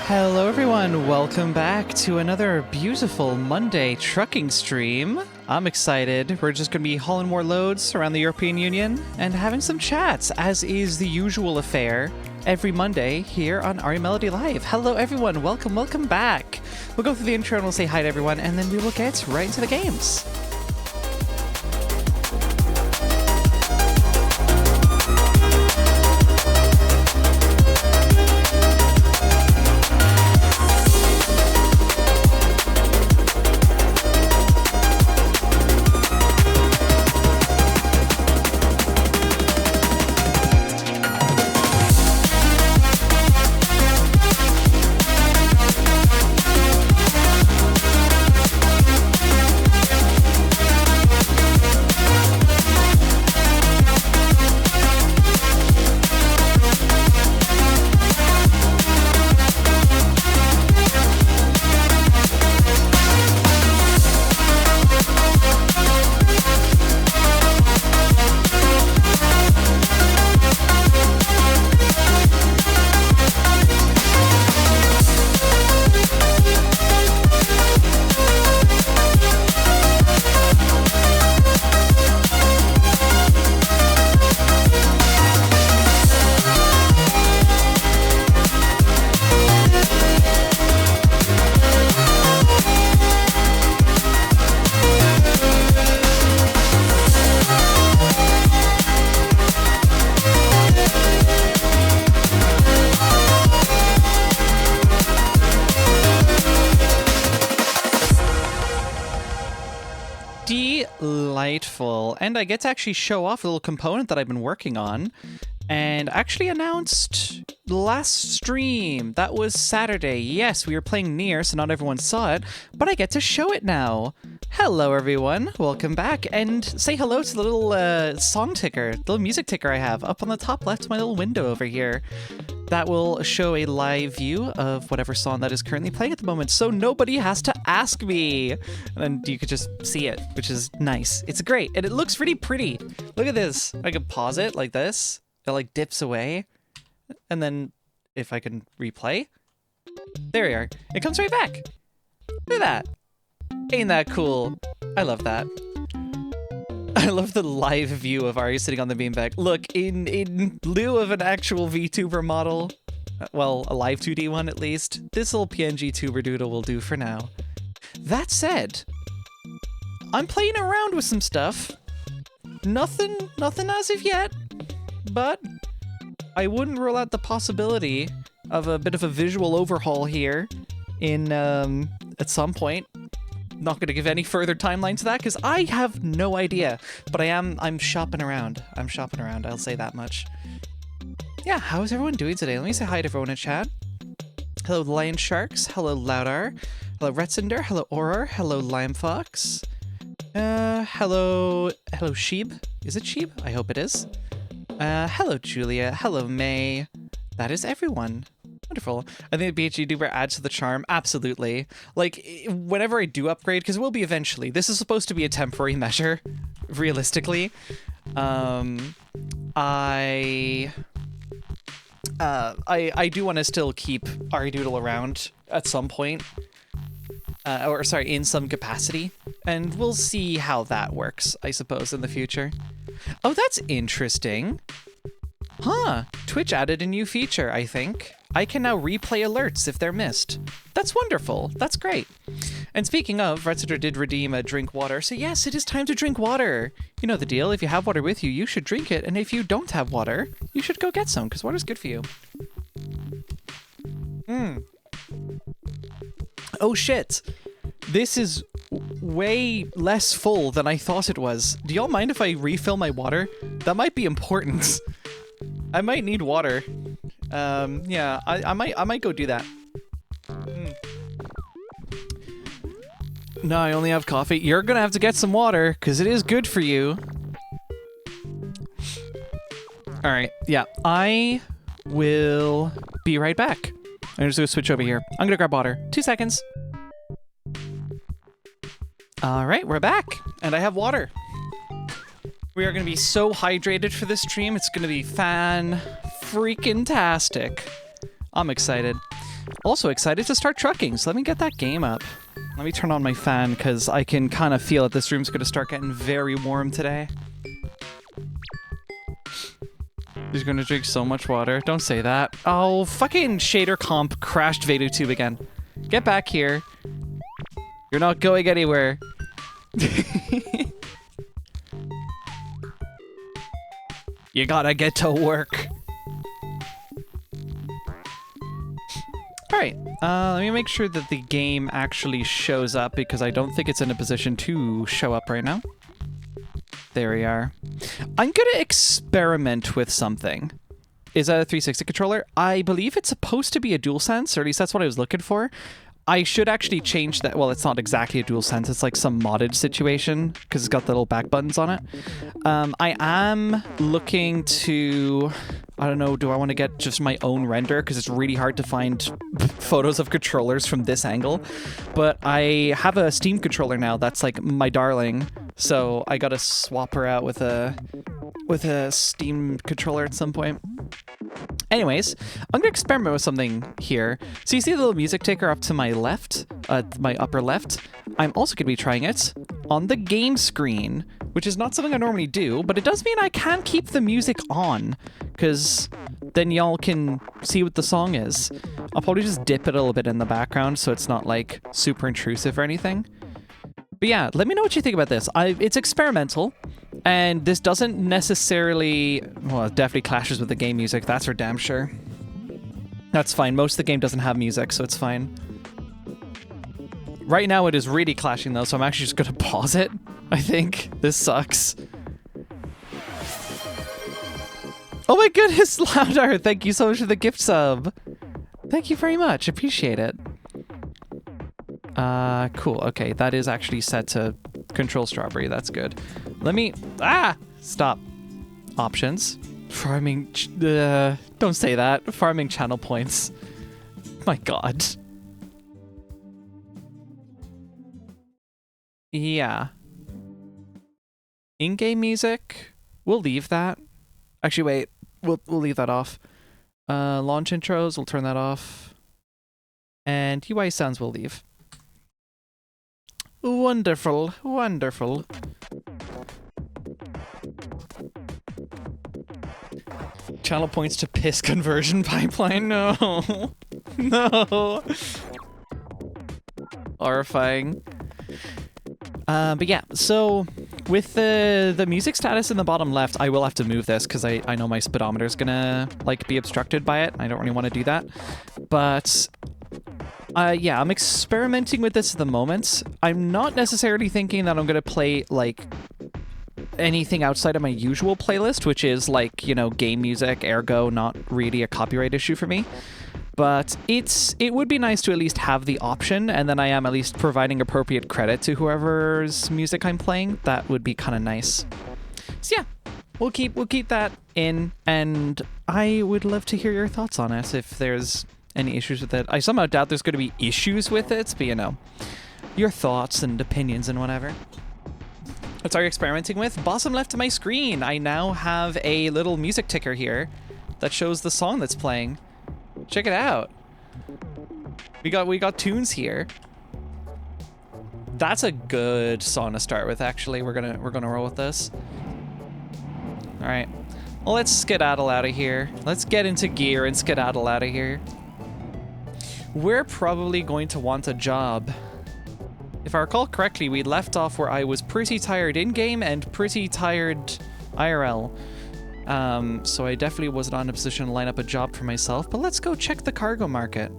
Hello everyone, welcome back to another beautiful Monday trucking stream. I'm excited. We're just going to be hauling more loads around the European Union and having some chats, as is the usual affair every Monday here on RE Melody Live. Hello everyone, welcome back. We'll go through the intro and we'll say hi to everyone, and then we will get right into the games. Delightful. And I get to actually show off a little component that I've been working on and actually announced last stream. That was Saturday. Yes, we were playing Nier, so not everyone saw it, but I get to show it now. Hello everyone, welcome back, and say hello to the little song ticker, the little music ticker I have up on the top left of my little window over here. That will show a live view of whatever song that is currently playing at the moment, so nobody has to ask me. And then you could just see it, which is nice. It's great, and it looks really pretty. Look at this. I can pause it like this. It like dips away. And then if I can replay, there we are. It comes right back. Look at that. Ain't that cool? I love that. I love the live view of Ari sitting on the beanbag. Look, in lieu of an actual VTuber model, well, a live 2D one at least, this little PNG tuber doodle will do for now. That said, I'm playing around with some stuff. Nothing as of yet, but I wouldn't rule out the possibility of a bit of a visual overhaul here in at some point. Not going to give any further timeline to that because I have no idea, but I'm shopping around. I'll say that much. Yeah, how is everyone doing today? Let me say hi to everyone in chat. Hello Lion Sharks, hello Loudar, hello Retzinder, hello Auror, hello Lime Fox. Hello Sheeb. Is it Sheeb? I hope it is. Hello Julia, hello May. That is everyone. Wonderful. I think the BHGtuber adds to the charm. Absolutely. Like, whenever I do upgrade, because it will be eventually, this is supposed to be a temporary measure, realistically. I do want to still keep Aridoodle around at some point. Or, sorry, in some capacity. And we'll see how that works, I suppose, in the future. Oh, that's interesting. Huh. Twitch added a new feature, I think. I can now replay alerts if they're missed. That's wonderful. That's great. And speaking of, Retzitter did redeem a drink water, so yes, it is time to drink water. You know the deal. If you have water with you, you should drink it. And if you don't have water, you should go get some, because water's good for you. Oh shit. This is way less full than I thought it was. Do y'all mind if I refill my water? That might be important. I might need water. Yeah, I might go do that. No, I only have coffee. You're gonna have to get some water, because it is good for you. Alright, yeah, I will be right back. I'm just gonna switch over here. I'm gonna grab water. 2 seconds. Alright, we're back, and I have water. We are going to be so hydrated for this stream. It's going to be fan-freaking-tastic. I'm excited. Also excited to start trucking, so let me get that game up. Let me turn on my fan, because I can kind of feel that this room's going to start getting very warm today. He's going to drink so much water. Don't say that. Oh, fucking shader comp crashed Vaydutube again. Get back here. You're not going anywhere. You gotta get to work. Alright, let me make sure that the game actually shows up because I don't think it's in a position to show up right now. There we are. I'm gonna experiment with something. Is that a 360 controller? I believe it's supposed to be a DualSense, or at least that's what I was looking for. I should actually change that. Well, it's not exactly a DualSense. It's like some modded situation because it's got the little back buttons on it. I am looking to... I don't know, do I want to get just my own render? Because it's really hard to find photos of controllers from this angle. But I have a Steam controller now that's like my darling. So I gotta swap her out with a Steam controller at some point. Anyways, I'm gonna experiment with something here. So you see the little music ticker up to my left, my upper left? I'm also gonna be trying it on the game screen, which is not something I normally do, but it does mean I can keep the music on, because then y'all can see what the song is. I'll probably just dip it a little bit in the background so it's not like super intrusive or anything. But yeah, let me know what you think about this. It's experimental, and this doesn't necessarily... Well, it definitely clashes with the game music, that's for damn sure. That's fine, most of the game doesn't have music, so it's fine. Right now it is really clashing though, so I'm actually just gonna pause it, I think. This sucks. Oh my goodness, Louder! Thank you so much for the gift sub! Thank you very much, appreciate it. Cool, okay, that is actually set to control strawberry, that's good. Let me... Stop. Options. Farming... don't say that. Farming channel points. My god. Yeah. In-game music? We'll leave that. Actually, wait. We'll leave that off. Launch intros, we'll turn that off. And UI sounds we'll leave. Wonderful, wonderful. Channel points to piss conversion pipeline. No. No. Horrifying. But yeah, so with the music status in the bottom left, I will have to move this because I know my speedometer is gonna like be obstructed by it. I don't really want to do that. But yeah, I'm experimenting with this at the moment. I'm not necessarily thinking that I'm gonna play like anything outside of my usual playlist, which is like, you know, game music, ergo not really a copyright issue for me. But it would be nice to at least have the option, and then I am at least providing appropriate credit to whoever's music I'm playing. That would be kind of nice. So yeah, we'll keep that in, and I would love to hear your thoughts on it if there's any issues with it. I somehow doubt there's going to be issues with it, but you know, your thoughts and opinions and whatever. What are you experimenting with? Bottom left of my screen, I now have a little music ticker here that shows the song that's playing. Check it out. We got tunes here. That's a good song to start with, actually. We're gonna roll with this. Alright. Well, let's skedaddle out of here. Let's get into gear and skedaddle out of here. We're probably going to want a job. If I recall correctly, we left off where I was pretty tired in-game and pretty tired IRL. So I definitely wasn't on a position to line up a job for myself, but let's go check the cargo market.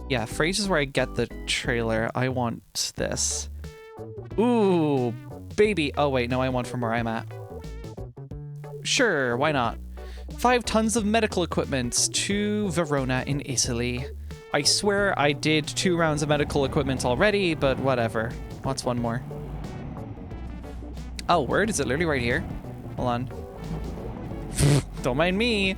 Yeah, Freight is where I get the trailer. I want this. Ooh, baby. Oh wait, no, I want from where I'm at. Sure, why not? 5 tons of medical equipment to Verona in Italy. I swear I did 2 rounds of medical equipment already, but whatever. What's one more? Oh, word? Is it literally right here? Hold on. Don't mind me.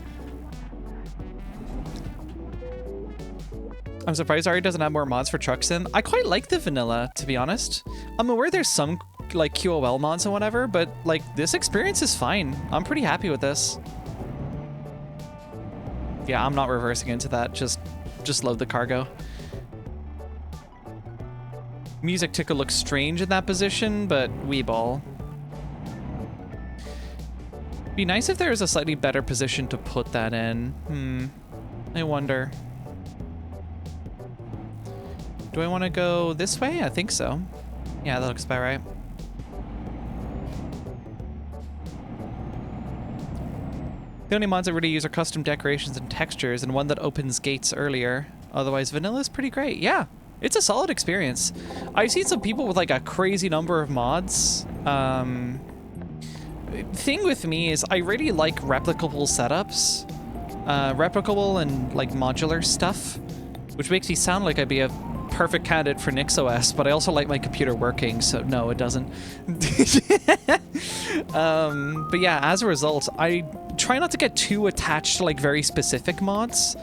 I'm surprised Ari doesn't have more mods for Truck Sim. I quite like the vanilla, to be honest. I'm aware there's some like QOL mods and whatever, but like this experience is fine. I'm pretty happy with this. Yeah, I'm not reversing into that. Just load the cargo. Music ticker looks strange in that position, but weeball. Be nice if there was a slightly better position to put that in. I wonder. Do I want to go this way? I think so. Yeah, that looks about right. The only mods I really use are custom decorations and textures, and one that opens gates earlier. Otherwise, vanilla is pretty great. Yeah, it's a solid experience. I've seen some people with like a crazy number of mods. Thing with me is I really like replicable setups. Replicable and like modular stuff, which makes me sound like I'd be a perfect candidate for NixOS, but I also like my computer working, so no, it doesn't. But yeah, as a result, I try not to get too attached to like very specific mods.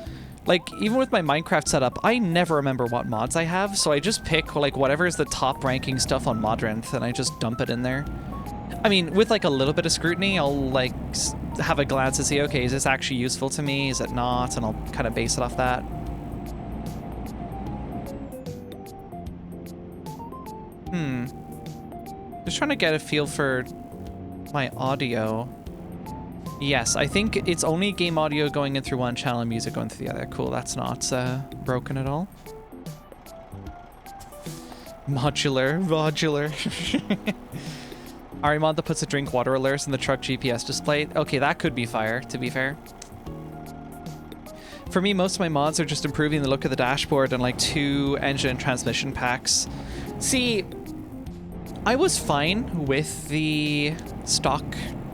Like, even with my Minecraft setup, I never remember what mods I have, so I just pick like whatever is the top ranking stuff on Modrinth and I just dump it in there. I mean, with like a little bit of scrutiny, I'll like have a glance to see, okay, is this actually useful to me? Is it not? And I'll kind of base it off that. Just trying to get a feel for my audio. Yes, I think it's only game audio going in through one channel and music going through the other. Cool, that's not broken at all. Modular. Arimod that puts a drink water alerts in the truck GPS display. Okay, that could be fire, to be fair. For me, most of my mods are just improving the look of the dashboard and like 2 engine and transmission packs. See, I was fine with the stock.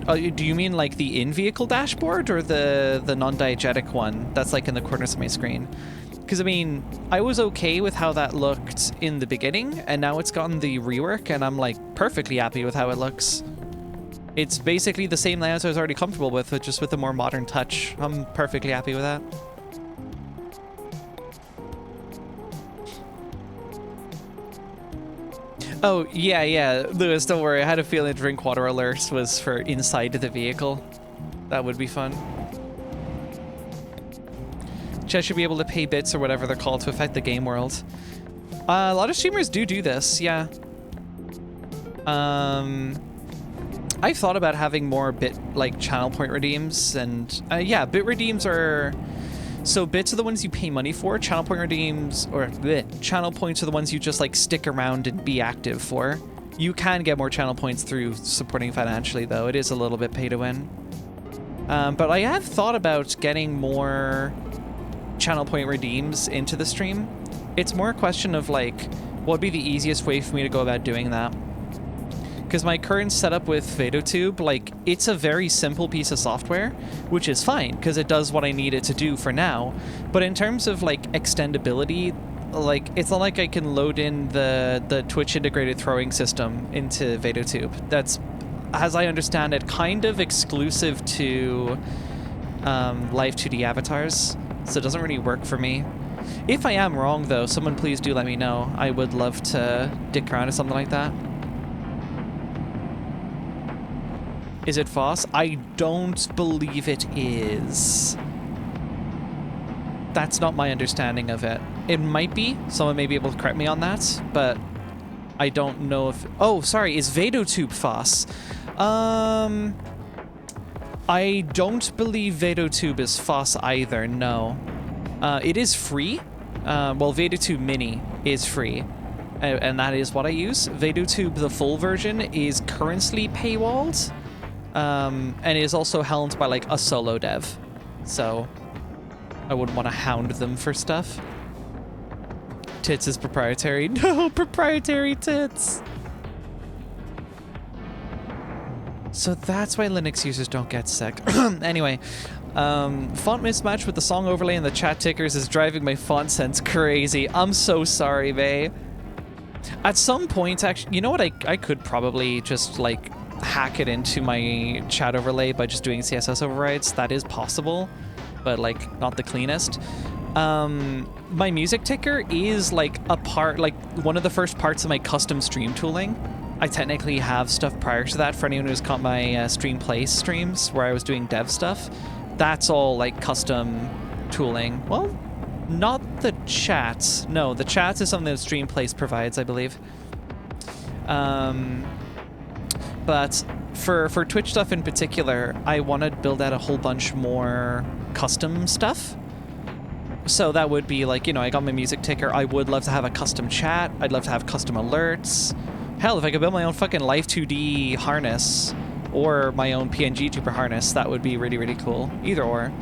Do you mean like the in-vehicle dashboard or the non-diegetic one that's like in the corners of my screen? Because I mean, I was okay with how that looked in the beginning, and now it's gotten the rework, and I'm like perfectly happy with how it looks. It's basically the same layout I was already comfortable with, but just with a more modern touch. I'm perfectly happy with that. Oh, yeah, Lewis, don't worry. I had a feeling drink water alerts was for inside the vehicle. That would be fun. Chat should be able to pay bits or whatever they're called to affect the game world. A lot of streamers do this, yeah. I've thought about having more bit, like, channel point redeems, and yeah, bit redeems are... So bits are the ones you pay money for, channel point redeems, or channel points are the ones you just like stick around and be active for. You can get more channel points through supporting financially though, it is a little bit pay to win. But I have thought about getting more channel point redeems into the stream. It's more a question of like, what would be the easiest way for me to go about doing that? Because my current setup with Vadotube, like, it's a very simple piece of software, which is fine, because it does what I need it to do for now. But in terms of, like, extendability, like, it's not like I can load in the Twitch integrated throwing system into Vadotube. That's, as I understand it, kind of exclusive to live 2D avatars, so it doesn't really work for me. If I am wrong, though, someone please do let me know. I would love to dick around with something like that. Is it FOSS? I don't believe it is. That's not my understanding of it. It might be. Someone may be able to correct me on that, but I don't know if... Oh, sorry. Is Vadotube FOSS? I don't believe Vadotube is FOSS either, no. It is free. Well, Vadotube Mini is free. And that is what I use. Vadotube, the full version, is currently paywalled. And it is also helmed by like a solo dev, so I wouldn't want to hound them for stuff. Tits is proprietary. No, proprietary tits. So that's why Linux users don't get sick. Anyway, font mismatch with the song overlay and the chat tickers is driving my font sense crazy. I'm so sorry, May. At some point, actually, you know what? I could probably just like hack it into my chat overlay by just doing CSS overrides. That is possible, but like not the cleanest. My music ticker is like a part, like one of the first parts of my custom stream tooling. I technically have stuff prior to that for anyone who's caught my stream play streams where I was doing dev stuff. That's all like custom tooling. Well, not the chats. No, the chats is something that Streamplace provides, I believe. But for Twitch stuff in particular, I want to build out a whole bunch more custom stuff. So that would be like, you know, I got my music ticker. I would love to have a custom chat. I'd love to have custom alerts. Hell, if I could build my own fucking Life 2D harness or my own PNG Tuber harness, that would be really, really cool. Either or.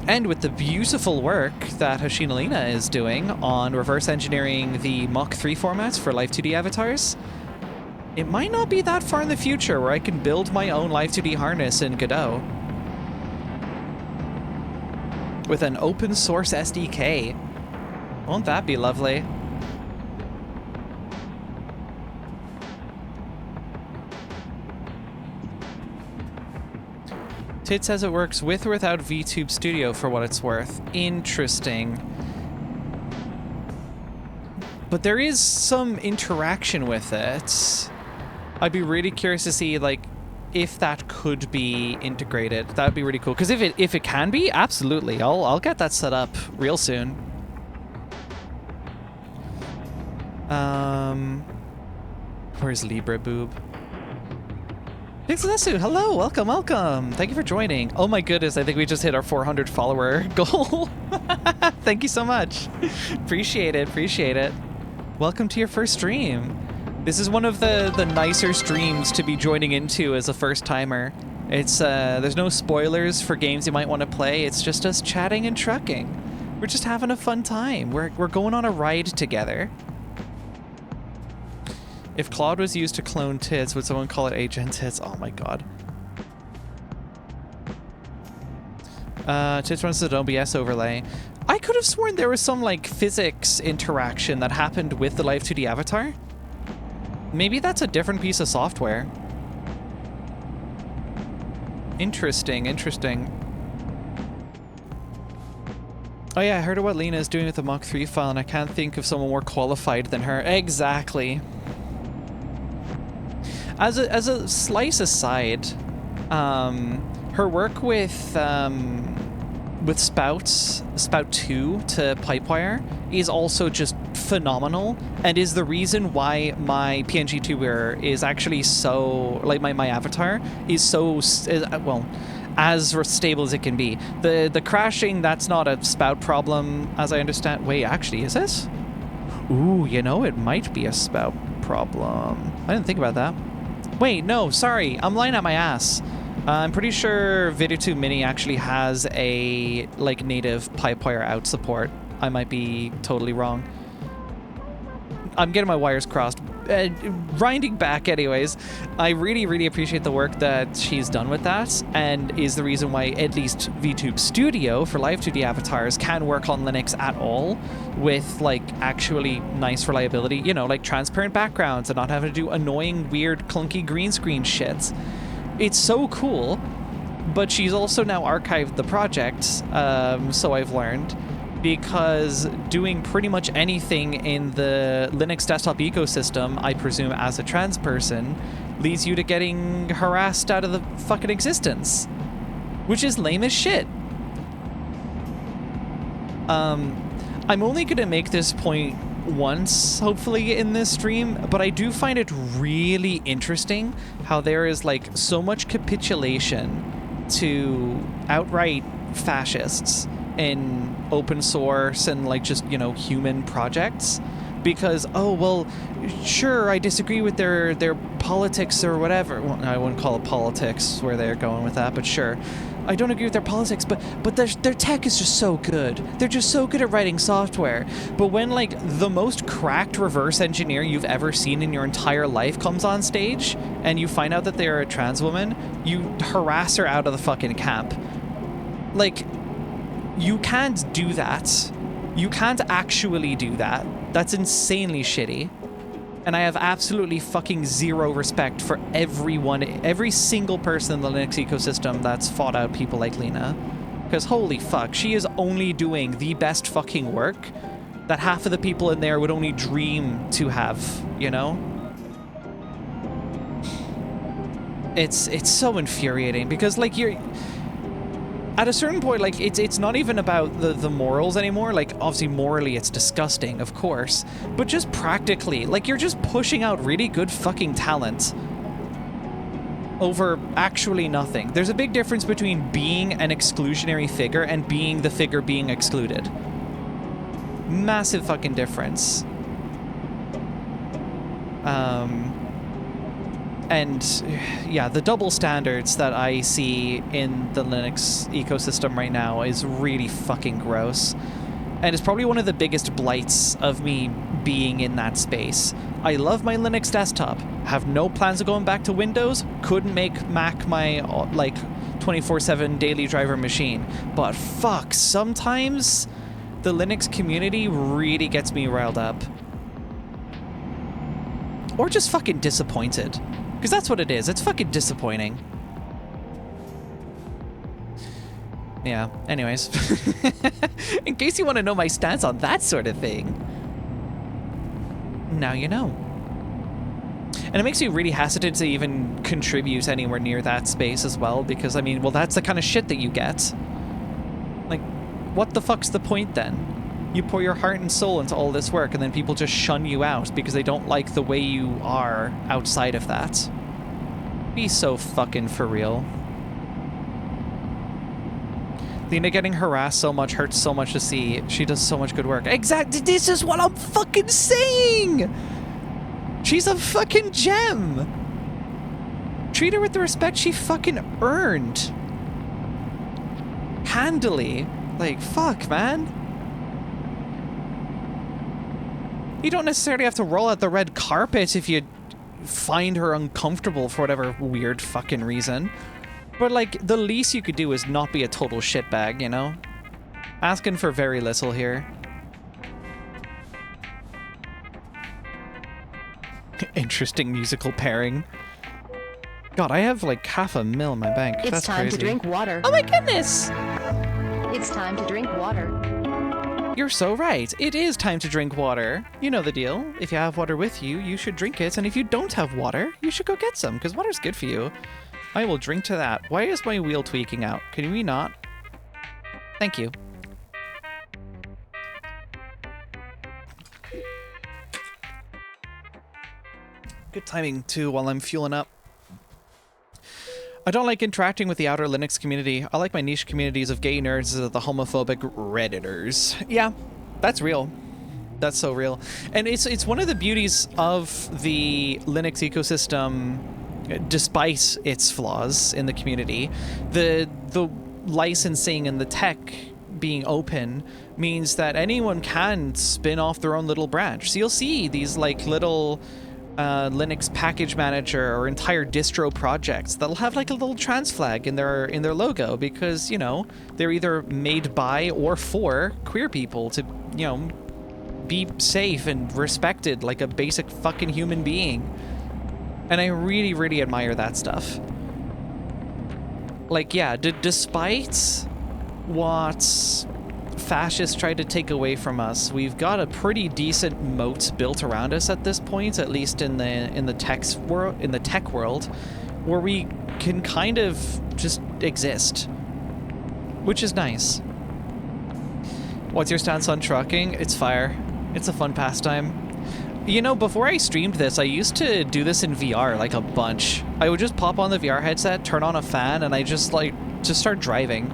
And with the beautiful work that Hoshinalina is doing on reverse engineering the Mach 3 formats for Life 2D avatars, it might not be that far in the future where I can build my own Life 2D harness in Godot with an open source SDK. Won't that be lovely? Tid says it works with or without VTube Studio for what it's worth. Interesting. But there is some interaction with it. I'd be really curious to see, like, if that could be integrated. That would be really cool. Because if it can be, absolutely. I'll get that set up real soon. Where's Libra Boob? Pixelessu, hello, welcome, welcome. Thank you for joining. Oh my goodness, I think we just hit our 400 follower goal. Thank you so much. Appreciate it, appreciate it. Welcome to your first stream. This is one of the nicer streams to be joining into as a first timer. It's there's no spoilers for games you might want to play. It's just us chatting and trucking. We're just having a fun time. We're going on a ride together. If Claude was used to clone tits, would someone call it Agent Tits? Oh my god. Tits runs the OBS overlay. I could have sworn there was some like physics interaction that happened with the Live 2D avatar. Maybe that's a different piece of software. Interesting, interesting. Oh yeah, I heard of what Lena is doing with the Mach 3 file, and I can't think of someone more qualified than her. Exactly. As a slice aside, her work with Spout 2 to Pipewire is also just phenomenal, and is the reason why my PNG tuber is actually so, like, my avatar is so, well, as stable as it can be. The crashing, that's not a Spout problem, as I understand. Wait, actually, is this? Ooh, you know, it might be a Spout problem. I didn't think about that. Wait, no, sorry, I'm lying at my ass. I'm pretty sure Viditube Mini actually has a, like, native Pipewire out support. I might be totally wrong. I'm getting my wires crossed. Grinding back anyways, I really, really appreciate the work that she's done with that, and is the reason why at least VTube Studio for Live 2D avatars can work on Linux at all with, like, actually nice reliability, you know, like transparent backgrounds and not having to do annoying, weird, clunky green screen shit. It's so cool, but she's also now archived the project, so I've learned, because doing pretty much anything in the Linux desktop ecosystem, I presume as a trans person, leads you to getting harassed out of the fucking existence, which is lame as shit. I'm only gonna make this point once, hopefully, in this stream, but I do find it really interesting how there is, like, so much capitulation to outright fascists in open source and, like, just, you know, human projects, because, oh, well, sure, I disagree with their politics or whatever. Well, I wouldn't call it politics where they're going with that, but sure. I don't agree with their politics, but their tech is just so good. They're just so good at writing software. But when, like, the most cracked reverse engineer you've ever seen in your entire life comes on stage and you find out that they're a trans woman, you harass her out of the fucking camp. Like, you can't do that. You can't actually do that. That's insanely shitty. And I have absolutely fucking zero respect for everyone, every single person in the Linux ecosystem that's fought out people like Lena. Because holy fuck, she is only doing the best fucking work that half of the people in there would only dream to have, you know? It's so infuriating because, like, at a certain point, like, it's not even about the morals anymore. Like, obviously, morally, it's disgusting, of course. But just practically, like, you're just pushing out really good fucking talent over actually nothing. There's a big difference between being an exclusionary figure and being the figure being excluded. Massive fucking difference. And yeah, the double standards that I see in the Linux ecosystem right now is really fucking gross. And it's probably one of the biggest blights of me being in that space. I love my Linux desktop, have no plans of going back to Windows, couldn't make Mac my, like, 24/7 daily driver machine. But fuck, sometimes the Linux community really gets me riled up. Or just fucking disappointed. Because that's what it is. It's fucking disappointing. Yeah, anyways. In case you want to know my stance on that sort of thing, now you know. And it makes me really hesitant to even contribute anywhere near that space as well, because, I mean, well, that's the kind of shit that you get. Like, what the fuck's the point then? You pour your heart and soul into all this work, and then people just shun you out because they don't like the way you are outside of that. Be so fucking for real. Lena getting harassed so much hurts so much to see. She does so much good work. Exactly, this is what I'm fucking saying! She's a fucking gem! Treat her with the respect she fucking earned. Handily. Like, fuck, man. You don't necessarily have to roll out the red carpet if you find her uncomfortable for whatever weird fucking reason. But, like, the least you could do is not be a total shitbag, you know? Asking for very little here. Interesting musical pairing. God, I have like $500,000 in my bank. It's That's time crazy. to drink water. Oh my goodness! It's time to drink water. You're so right. It is time to drink water. You know the deal. If you have water with you, you should drink it. And if you don't have water, you should go get some, because water's good for you. I will drink to that. Why is my wheel tweaking out? Can we not? Thank you. Good timing, too, while I'm fueling up. I don't like interacting with the outer Linux community. I like my niche communities of gay nerds as the homophobic Redditors. Yeah, that's real. That's so real. And it's one of the beauties of the Linux ecosystem, despite its flaws in the community. The licensing and the tech being open means that anyone can spin off their own little branch. So you'll see these like little Linux package manager or entire distro projects that'll have like a little trans flag in their logo because, you know, they're either made by or for queer people to, you know, be safe and respected like a basic fucking human being. And I really, really admire that stuff. Like, yeah, despite what fascists tried to take away from us, we've got a pretty decent moat built around us at this point, at least in the tech world, where we can kind of just exist, which is nice. What's your stance on trucking? It's fire. It's a fun pastime. You know, before I streamed this, I used to do this in VR like a bunch. I would just pop on the VR headset, turn on a fan, and I just start driving.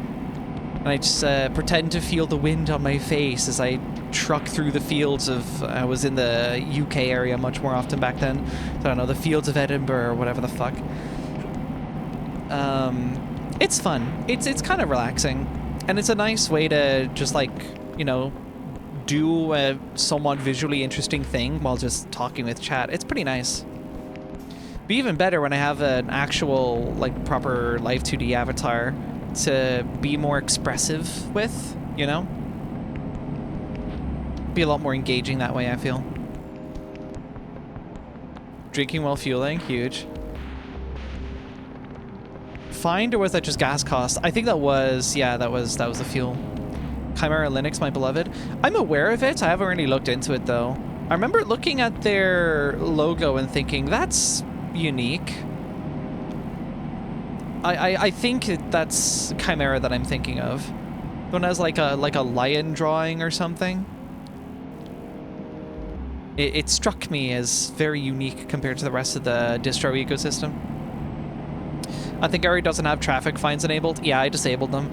And I just pretend to feel the wind on my face as I truck through the fields of... I was in the UK area much more often back then. So I don't know, the fields of Edinburgh or whatever the fuck. It's fun. It's kind of relaxing. And it's a nice way to just like, you know, do a somewhat visually interesting thing while just talking with chat. It's pretty nice. Be even better when I have an actual, like, proper live 2D avatar to be more expressive with, you know? Be a lot more engaging that way, I feel. Drinking while fueling, huge. Find, or was that just gas cost? I think that was, yeah, that was the fuel. Chimera Linux, my beloved. I'm aware of it. I haven't really looked into it, though. I remember looking at their logo and thinking, that's unique. I think that's Chimera that I'm thinking of. The one has like a lion drawing or something. It struck me as very unique compared to the rest of the distro ecosystem. I think Ari doesn't have traffic fines enabled. Yeah, I disabled them.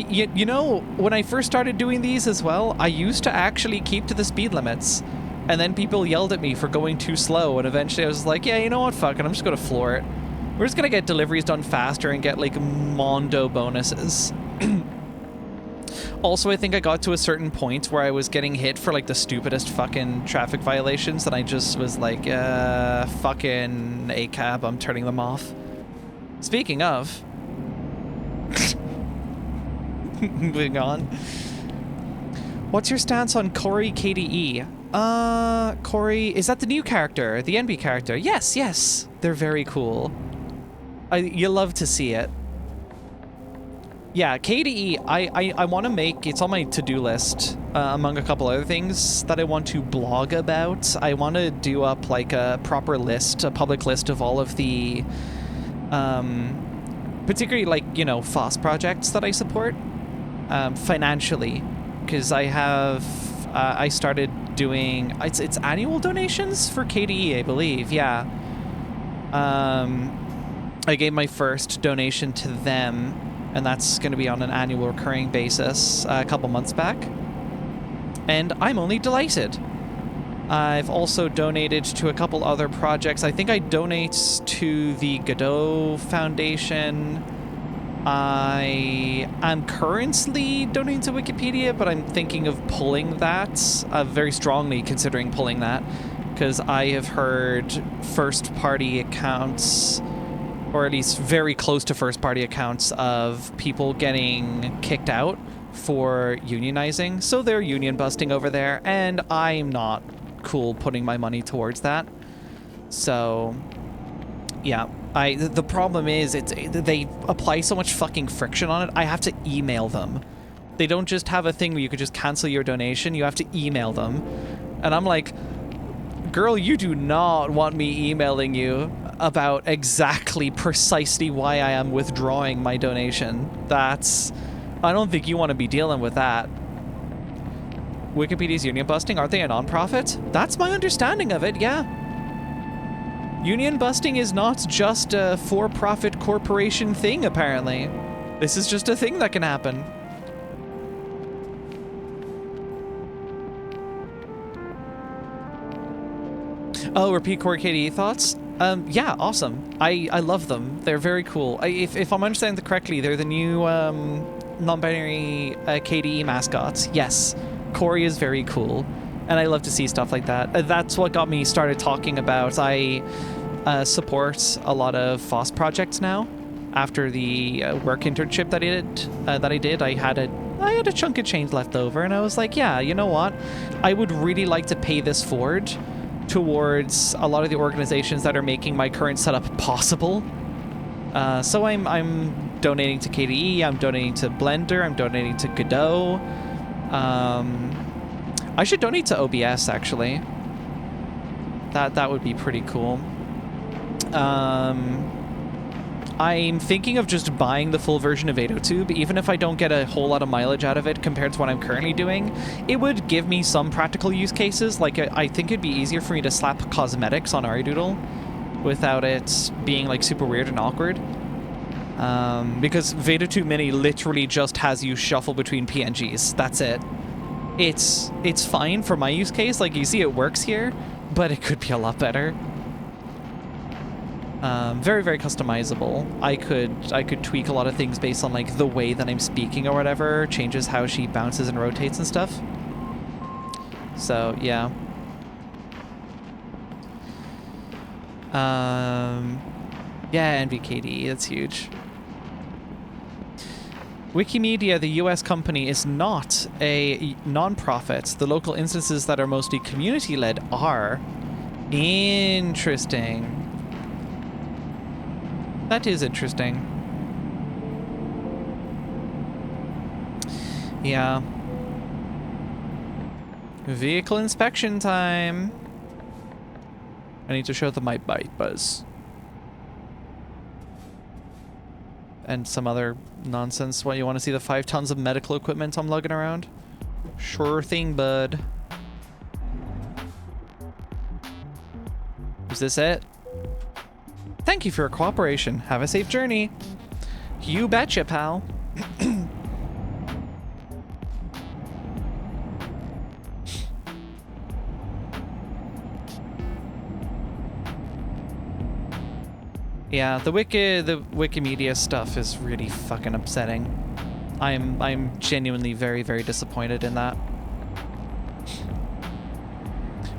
You know, when I first started doing these as well, I used to actually keep to the speed limits. And then people yelled at me for going too slow, and eventually I was like, yeah, you know what, fuck it, I'm just gonna floor it. We're just gonna get deliveries done faster and get, like, mondo bonuses. Also, I think I got to a certain point where I was getting hit for, like, the stupidest fucking traffic violations, and I just was like, fucking ACAB, I'm turning them off. Speaking of... Moving on. What's your stance on Corey KDE? Corey, is that the new character? The NB character? Yes, yes. They're very cool. You love to see it. Yeah, KDE, I want to make, it's on my to-do list, among a couple other things that I want to blog about. I want to do up, like, a proper list, a public list of all of the, particularly, like, you know, FOSS projects that I support, financially, because I have, I started doing, it's annual donations for KDE, I believe, yeah. I gave my first donation to them, and that's going to be on an annual recurring basis a couple months back. And I'm only delighted. I've also donated to a couple other projects. I think I donate to the Godot Foundation. I am currently donating to Wikipedia, but I'm thinking of pulling that, very strongly considering pulling that, because I have heard first-party accounts, or at least very close to first-party accounts, of people getting kicked out for unionizing. So they're union busting over there, and I'm not cool putting my money towards that. So, yeah. The problem is, they apply so much fucking friction on it, I have to email them. They don't just have a thing where you could just cancel your donation, you have to email them. And I'm like, girl, you do not want me emailing you about exactly precisely why I am withdrawing my donation. I don't think you want to be dealing with that. Wikipedia's union busting, aren't they a non-profit? That's my understanding of it, yeah. Union busting is not just a for-profit corporation thing, apparently. This is just a thing that can happen. Oh, repeat core KDE thoughts? Yeah, awesome. I love them. They're very cool. If I'm understanding correctly, they're the new non-binary KDE mascots. Yes, Corey is very cool, and I love to see stuff like that. That's what got me started talking about. I support a lot of FOSS projects now. After the work internship that I did, I had a chunk of change left over, and I was like, yeah, you know what? I would really like to pay this forward towards a lot of the organizations that are making my current setup possible. So I'm donating to KDE, I'm donating to Blender, I'm donating to Godot. I should donate to OBS, actually. That would be pretty cool. I'm thinking of just buying the full version of AdoTube, even if I don't get a whole lot of mileage out of it compared to what I'm currently doing. It would give me some practical use cases. Like, I think it'd be easier for me to slap cosmetics on AriDoodle without it being, like, super weird and awkward. Because VedaTube Mini literally just has you shuffle between PNGs. That's it. It's fine for my use case. Like, you see it works here, but it could be a lot better. Very, very customizable. I could tweak a lot of things based on, like, the way that I'm speaking or whatever. Changes how she bounces and rotates and stuff. So, yeah. Yeah, NVKD, that's huge. Wikimedia, the US company, is not a non-profit. The local instances that are mostly community-led are. Interesting. That is interesting. Yeah. Vehicle inspection time. I need to show them my bite buzz. and some other nonsense. What, you want to see the 5 tons of medical equipment I'm lugging around? Sure thing, bud. Is this it? Thank you for your cooperation. Have a safe journey. You betcha, pal. Yeah, the Wikimedia stuff is really fucking upsetting. I'm genuinely very, very disappointed in that.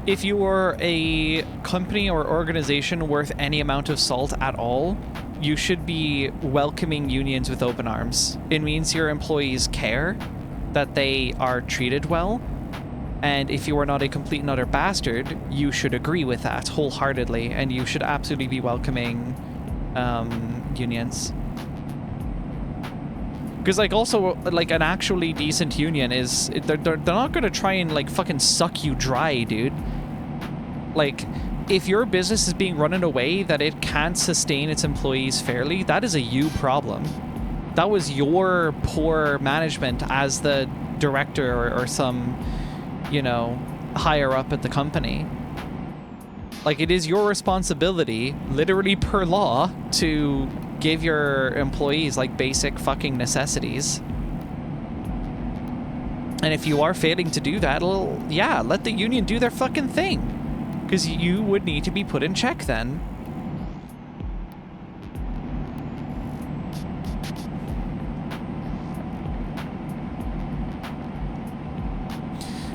If you are a company or organization worth any amount of salt at all, you should be welcoming unions with open arms. It means your employees care, that they are treated well, and if you are not a complete and utter bastard, you should agree with that wholeheartedly, and you should absolutely be welcoming unions. Because, like, also, like, an actually decent union is... They're not going to try and, like, fucking suck you dry, dude. Like, if your business is being run in a way that it can't sustain its employees fairly, that is a you problem. That was your poor management as the director or some, you know, higher up at the company. Like, it is your responsibility, literally per law, to give your employees, like, basic fucking necessities. And if you are failing to do that, yeah, let the union do their fucking thing. Because you would need to be put in check then.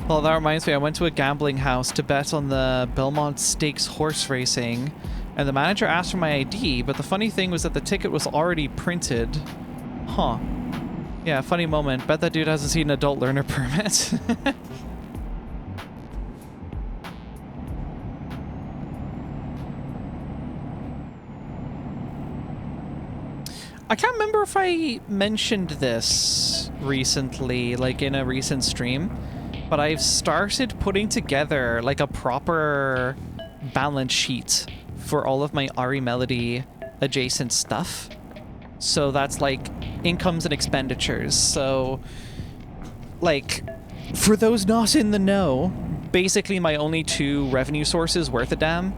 Well, that reminds me, I went to a gambling house to bet on the Belmont Stakes horse racing, and the manager asked for my ID, but the funny thing was that the ticket was already printed. Huh. Yeah, funny moment. Bet that dude hasn't seen an adult learner permit. I can't remember if I mentioned this recently, like in a recent stream, but I've started putting together like a proper balance sheet for all of my Ari Melody adjacent stuff. So that's like incomes and expenditures. So like for those not in the know, basically my only 2 revenue sources worth a damn.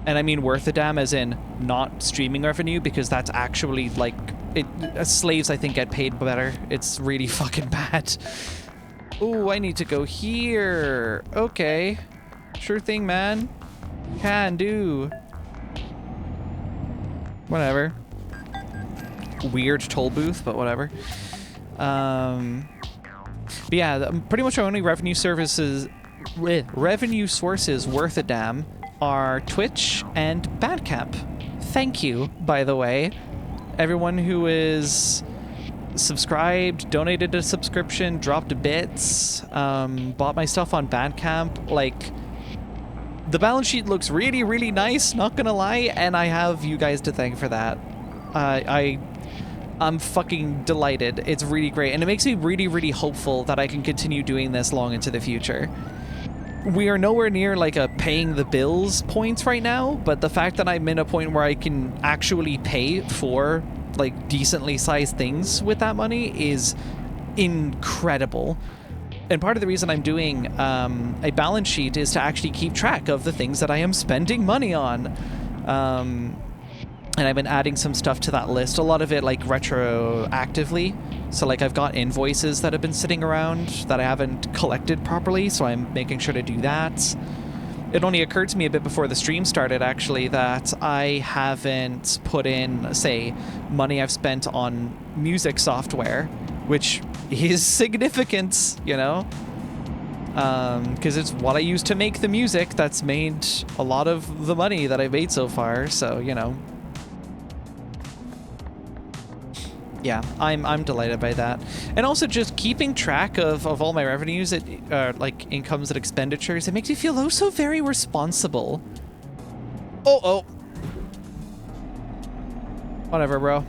And I mean worth a damn as in not streaming revenue, because that's actually like slaves I think get paid better. It's really fucking bad. Ooh, I need to go here. Okay. Sure thing, man. Can do. Whatever. Weird toll booth, but whatever. But yeah, pretty much our only revenue sources worth a damn are Twitch and Bandcamp. Thank you, by the way. Everyone who is subscribed, donated a subscription, dropped bits, bought my stuff on Bandcamp. Like, the balance sheet looks really, really nice, not gonna lie, and I have you guys to thank for that. I'm fucking delighted. It's really great, and it makes me really, really hopeful that I can continue doing this long into the future. We are nowhere near like a paying the bills point right now, but the fact that I'm in a point where I can actually pay for like decently sized things with that money is incredible. And part of the reason I'm doing a balance sheet is to actually keep track of the things that I am spending money on. And I've been adding some stuff to that list, a lot of it like retroactively. So like I've got invoices that have been sitting around that I haven't collected properly, so I'm making sure to do that. It only occurred to me a bit before the stream started actually that I haven't put in, say, money I've spent on music software, which is significant, you know? Because it's what I use to make the music that's made a lot of the money that I've made so far, so, you know. Yeah, I'm delighted by that. And also just keeping track of all my revenues, like incomes and expenditures, it makes me feel oh so very responsible. Oh. Whatever, bro.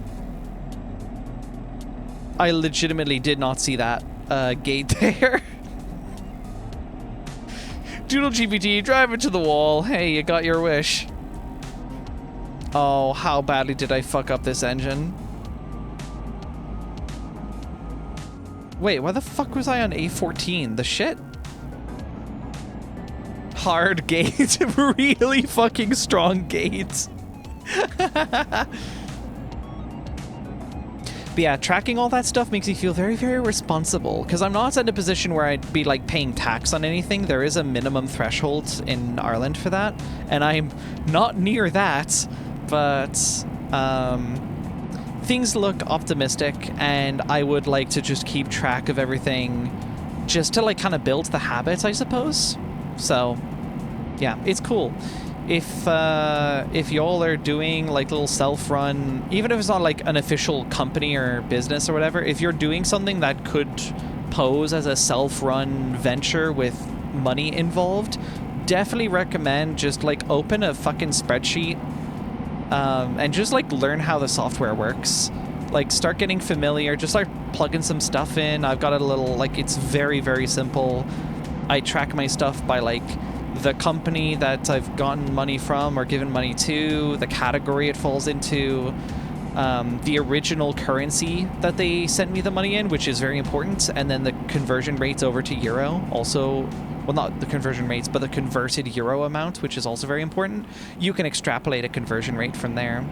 I legitimately did not see that gate there. Doodle GPT, drive into the wall. Hey, you got your wish. Oh, how badly did I fuck up this engine? Wait, why the fuck was I on A14? The shit? Hard gates. Really fucking strong gates. But yeah, tracking all that stuff makes me feel very, very responsible, because I'm not in a position where I'd be like paying tax on anything. There is a minimum threshold in Ireland for that, and I'm not near that, but things look optimistic, and I would like to just keep track of everything just to like kind of build the habits, I suppose. So yeah, it's cool. If y'all are doing like little self-run, even if it's not like an official company or business or whatever, if you're doing something that could pose as a self-run venture with money involved, definitely recommend just like open a fucking spreadsheet and just like learn how the software works. Like start getting familiar, just start plugging some stuff in. I've got a little, like, it's very, very simple. I track my stuff by like the company that I've gotten money from or given money to, the category it falls into, the original currency that they sent me the money in, which is very important, and then the conversion rates over to euro also. Well, not the conversion rates, but the converted euro amount, which is also very important. You can extrapolate a conversion rate from there.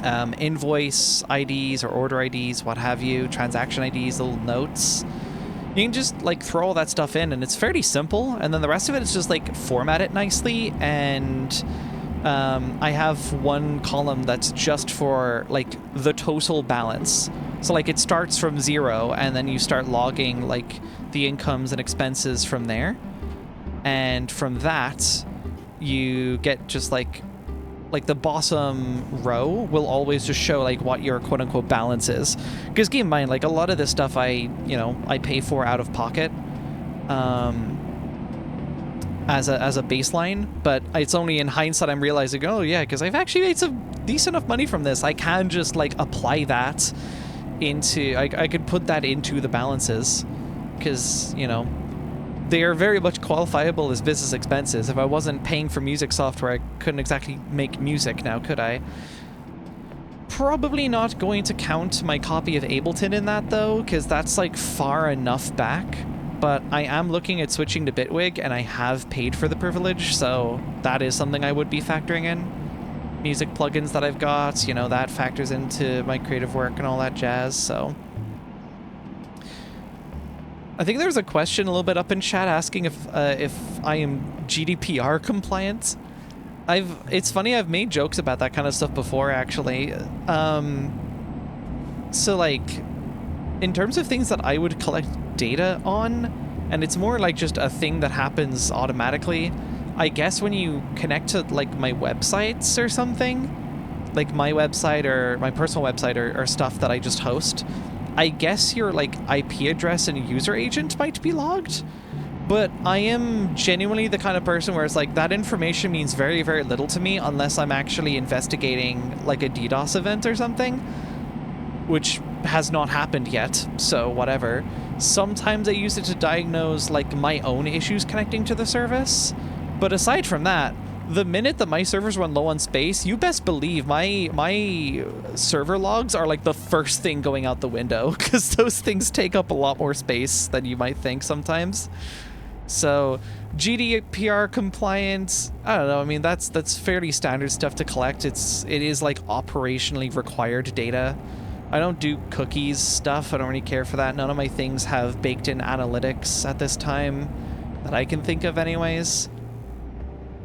Invoice IDs or order IDs, what have you, transaction IDs, little notes. You can just like throw all that stuff in, and it's fairly simple, and then the rest of it is just like format it nicely. And I have one column that's just for like the total balance. So like it starts from 0, and then you start logging like the incomes and expenses from there, and from that you get just like the bottom row will always just show like what your quote-unquote balance is. Because keep in mind, like a lot of this stuff I pay for out of pocket as a baseline, but it's only in hindsight I'm realizing, oh yeah, because I've actually made some decent enough money from this. I can just like apply that into, I could put that into the balances, because they are very much qualifiable as business expenses. If I wasn't paying for music software, I couldn't exactly make music now, could I? Probably not going to count my copy of Ableton in that, though, because that's like far enough back. But I am looking at switching to Bitwig, and I have paid for the privilege, so that is something I would be factoring in. Music plugins that I've got, that factors into my creative work and all that jazz, so... I think there was a question a little bit up in chat asking if I am GDPR compliant. It's funny, I've made jokes about that kind of stuff before, actually. So like, in terms of things that I would collect data on, and it's more like just a thing that happens automatically, I guess when you connect to like my websites or something, like my website or my personal website or stuff that I just host, I guess your like IP address and user agent might be logged, but I am genuinely the kind of person where it's like that information means very, very little to me unless I'm actually investigating like a DDoS event or something, which has not happened yet, so whatever. Sometimes I use it to diagnose like my own issues connecting to the service, but aside from that, the minute that my servers run low on space, you best believe my server logs are like the first thing going out the window, because those things take up a lot more space than you might think sometimes. So GDPR compliance, I don't know, I mean that's fairly standard stuff to collect. It is like operationally required data. I don't do cookies stuff, I don't really care for that. None of my things have baked in analytics at this time that I can think of anyways.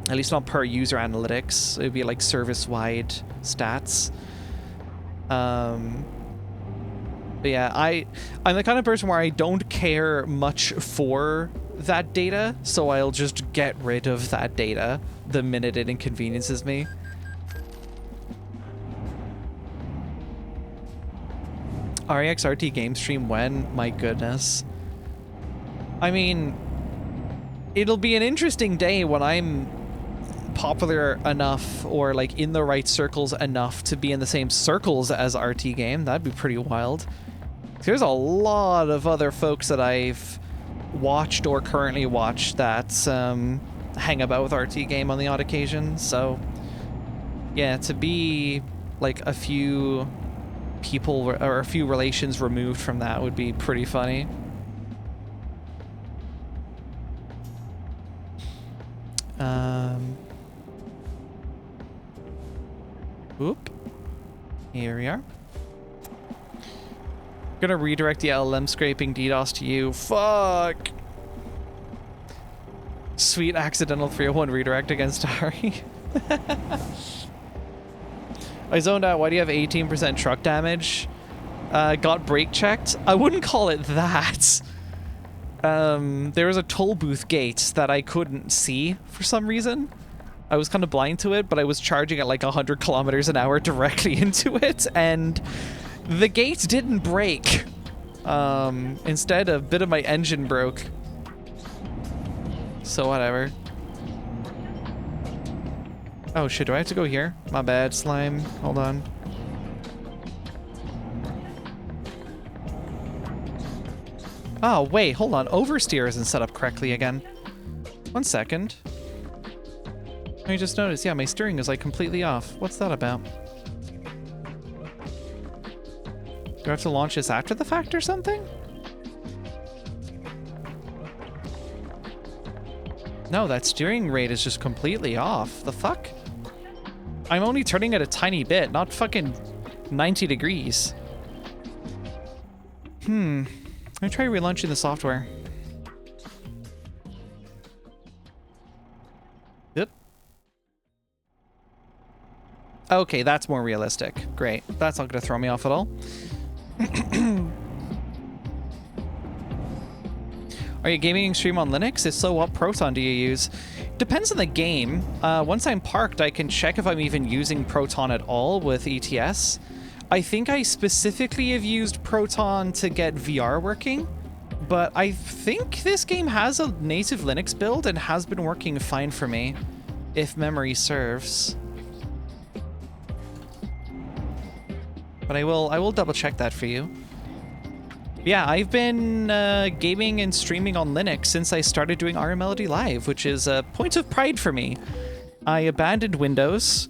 At least not per user analytics. It would be like service-wide stats. But yeah, I'm the kind of person where I don't care much for that data, so I'll just get rid of that data the minute it inconveniences me. REXRT game stream when? My goodness. I mean, it'll be an interesting day when I'm popular enough or like in the right circles enough to be in the same circles as RT Game. That'd be pretty wild. There's a lot of other folks that I've watched or currently watch that hang about with RT Game on the odd occasion, so yeah, to be like a few people or a few relations removed from that would be pretty funny. Oop. Here we are. Gonna redirect the LLM scraping DDoS to you. Fuck. Sweet accidental 301 redirect against Ari. I zoned out. Why do you have 18% truck damage? Got brake checked. I wouldn't call it that. There was a toll booth gate that I couldn't see for some reason. I was kind of blind to it, but I was charging at like 100 kilometers an hour directly into it, and the gate didn't break. Instead, a bit of my engine broke. So whatever. Oh shit, do I have to go here? My bad, slime. Hold on. Oh, wait, hold on. Oversteer isn't set up correctly again. 1 second. I just noticed, yeah, my steering is like completely off. What's that about? Do I have to launch this after the fact or something? No, that steering rate is just completely off. The fuck? I'm only turning it a tiny bit, not fucking 90 degrees. Let me try relaunching the software. Yep. Okay, that's more realistic. Great. That's not going to throw me off at all. Are you gaming extreme on Linux? If so, what Proton do you use? Depends on the game. Once I'm parked, I can check if I'm even using Proton at all with ETS. I think I specifically have used Proton to get VR working, but I think this game has a native Linux build and has been working fine for me, if memory serves. But I will double check that for you. Yeah, I've been gaming and streaming on Linux since I started doing RM Melody Live, which is a point of pride for me. I abandoned Windows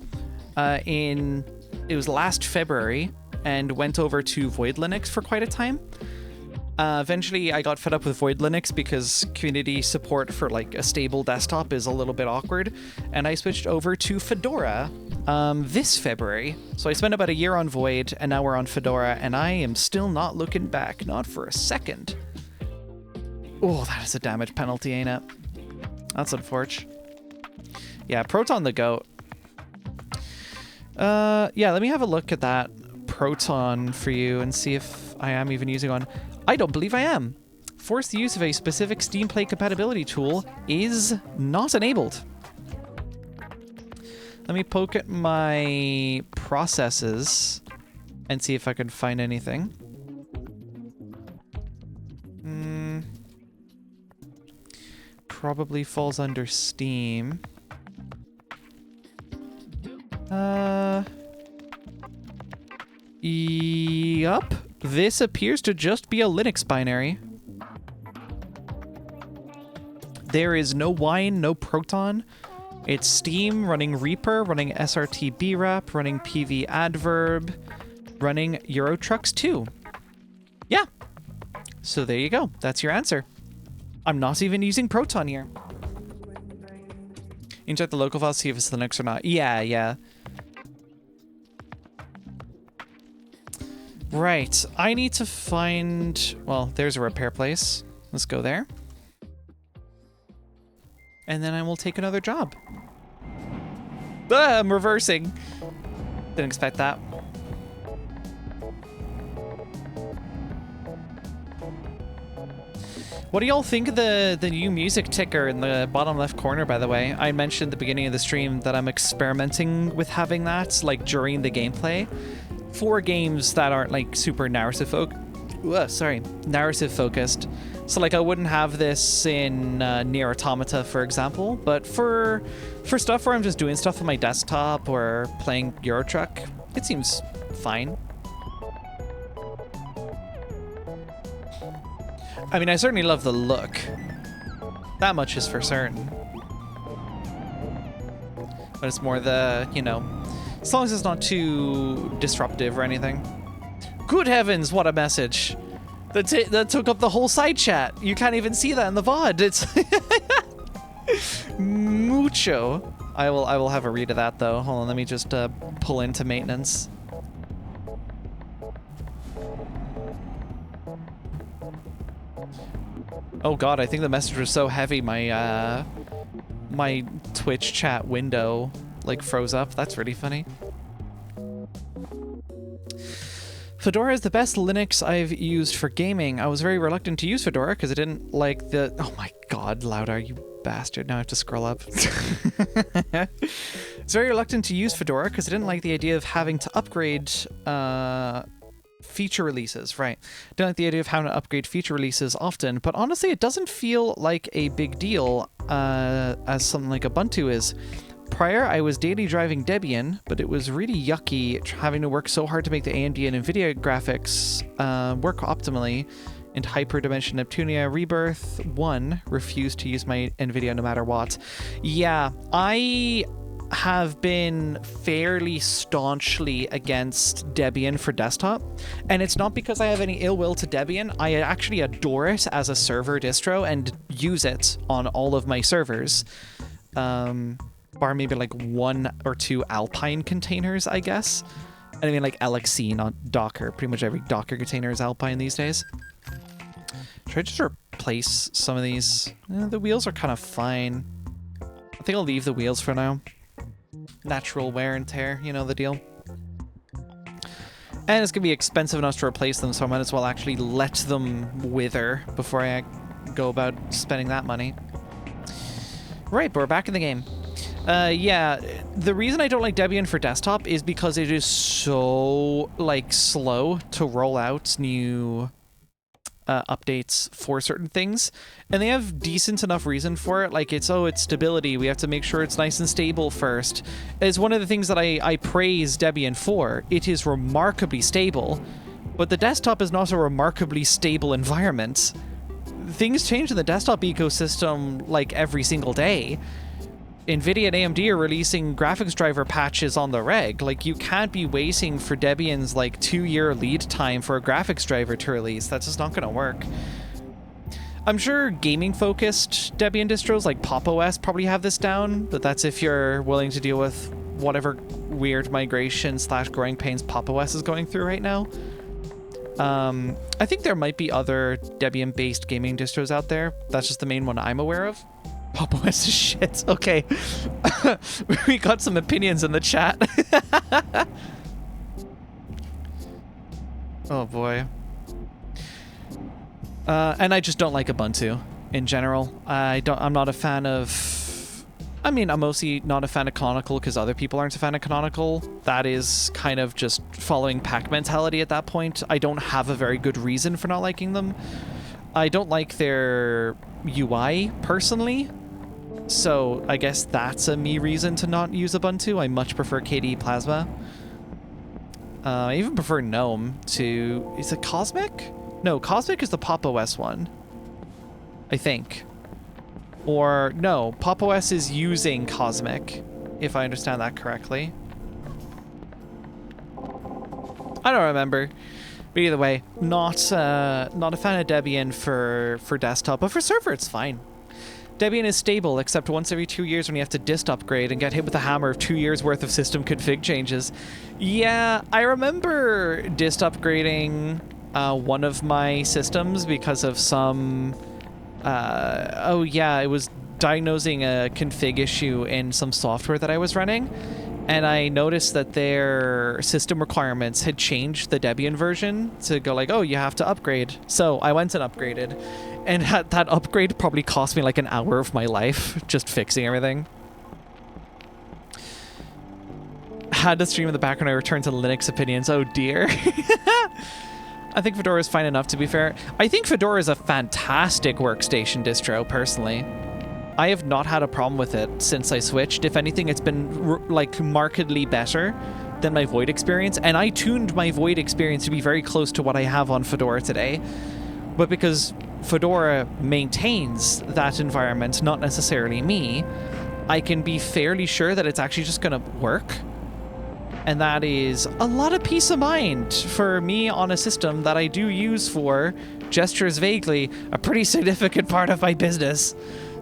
it was last February and went over to Void Linux for quite a time. Eventually, I got fed up with Void Linux because community support for like a stable desktop is a little bit awkward, and I switched over to Fedora this February. So I spent about a year on Void, and now we're on Fedora, and I am still not looking back, not for a second. Oh, that is a damage penalty, ain't it? That's unfortunate. Yeah, Proton the GOAT. Yeah, let me have a look at that Proton for you and see if I am even using one. I don't believe I am. Force the use of a specific Steam Play compatibility tool is not enabled. Let me poke at my processes and see if I can find anything. Probably falls under Steam. Yup. This appears to just be a Linux binary. There is no Wine, no Proton. It's Steam running Reaper, running SRT BRAP, running PV Adverb, running Euro Trucks 2. Yeah. So there you go. That's your answer. I'm not even using Proton here. Inject the local file, see if it's Linux or not. Yeah. Right, I need to find... Well, there's a repair place. Let's go there. And then I will take another job. Ah, I'm reversing. Didn't expect that. What do y'all think of the new music ticker in the bottom left corner, by the way? I mentioned at the beginning of the stream that I'm experimenting with having that, like, during the gameplay. For games that aren't like super narrative focused. So like I wouldn't have this in Nier Automata, for example, but for stuff where I'm just doing stuff on my desktop or playing Euro Truck, it seems fine. I mean, I certainly love the look. That much is for certain. But it's more the, you know, as long as it's not too disruptive or anything. Good heavens, what a message. That took up the whole side chat. You can't even see that in the VOD. It's mucho. I will have a read of that though. Hold on, let me just pull into maintenance. Oh god, I think the message was so heavy my my Twitch chat window like froze up. That's really funny. Fedora is the best Linux I've used for gaming. I was very reluctant to use Fedora because I didn't like the... Oh my god, louder, you bastard. Now I have to scroll up. I was very reluctant to use Fedora because I didn't like the idea of having to upgrade feature releases. Right. Don't like the idea of having to upgrade feature releases often, but honestly, it doesn't feel like a big deal as something like Ubuntu is. Prior, I was daily driving Debian, but it was really yucky having to work so hard to make the AMD and NVIDIA graphics work optimally. And Hyperdimension Neptunia Rebirth 1 refused to use my NVIDIA no matter what. Yeah, I have been fairly staunchly against Debian for desktop, and it's not because I have any ill will to Debian. I actually adore it as a server distro and use it on all of my servers. Bar maybe like 1 or 2 Alpine containers, I guess. And I mean like LXC, not Docker. Pretty much every Docker container is Alpine these days. Should I just replace some of these? The wheels are kind of fine. I think I'll leave the wheels for now. Natural wear and tear, you know the deal. And it's going to be expensive enough to replace them, so I might as well actually let them wither before I go about spending that money. Right, but we're back in the game. Yeah, the reason I don't like Debian for desktop is because it is so, like, slow to roll out new updates for certain things. And they have decent enough reason for it. Like, it's stability. We have to make sure it's nice and stable first. It's one of the things that I praise Debian for. It is remarkably stable, but the desktop is not a remarkably stable environment. Things change in the desktop ecosystem, like, every single day. NVIDIA and AMD are releasing graphics driver patches on the reg. Like, you can't be waiting for Debian's, like, 2-year lead time for a graphics driver to release. That's just not going to work. I'm sure gaming-focused Debian distros like Pop! OS probably have this down, but that's if you're willing to deal with whatever weird migration / growing pains Pop! OS is going through right now. I think there might be other Debian-based gaming distros out there. That's just the main one I'm aware of. Pop! OS is shit. Okay. We got some opinions in the chat. Oh boy. And I just don't like Ubuntu in general. I'm not a fan of... I mean, I'm mostly not a fan of Canonical because other people aren't a fan of Canonical. That is kind of just following pack mentality at that point. I don't have a very good reason for not liking them. I don't like their UI, personally. So I guess that's a me reason to not use Ubuntu. I much prefer KDE Plasma. I even prefer GNOME to... Is it Cosmic? No, Cosmic is the Pop! OS one. I think. Or, no, Pop! OS is using Cosmic, if I understand that correctly. I don't remember. But either way, not a fan of Debian for desktop, but for server it's fine. Debian is stable, except once every 2 years when you have to dist upgrade and get hit with a hammer of 2 years worth of system config changes. Yeah, I remember dist upgrading one of my systems because of some... oh yeah, it was diagnosing a config issue in some software that I was running. And I noticed that their system requirements had changed the Debian version to go like, oh, you have to upgrade. So I went and upgraded. And that upgrade probably cost me like an hour of my life just fixing everything. Had to stream in the background. I returned to Linux opinions. Oh dear. I think Fedora is fine enough, to be fair. I think Fedora is a fantastic workstation distro, personally. I have not had a problem with it since I switched. If anything, it's been like markedly better than my Void experience, and I tuned my Void experience to be very close to what I have on Fedora today. But because Fedora maintains that environment, not necessarily me, I can be fairly sure that it's actually just going to work. And that is a lot of peace of mind for me on a system that I do use for gestures vaguely, a pretty significant part of my business.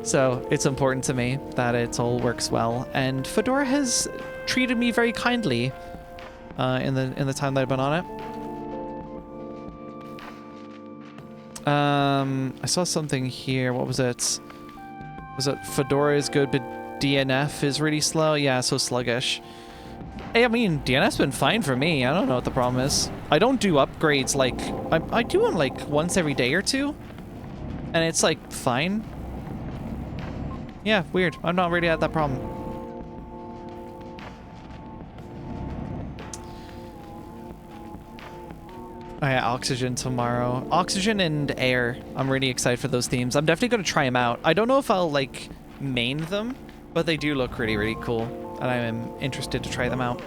So it's important to me that it all works well. And Fedora has treated me very kindly in the time that I've been on it. I saw something here. What was it? Was it Fedora is good, but DNF is really slow? Yeah, so sluggish. Hey, I mean, DNF's been fine for me. I don't know what the problem is. I don't do upgrades like... I do them like once every day or two. And it's like fine. Yeah, weird. I'm not really at that problem. Oh yeah, Oxygen tomorrow. Oxygen and Air. I'm really excited for those themes. I'm definitely going to try them out. I don't know if I'll, like, main them, but they do look really, really cool. And I am interested to try them out.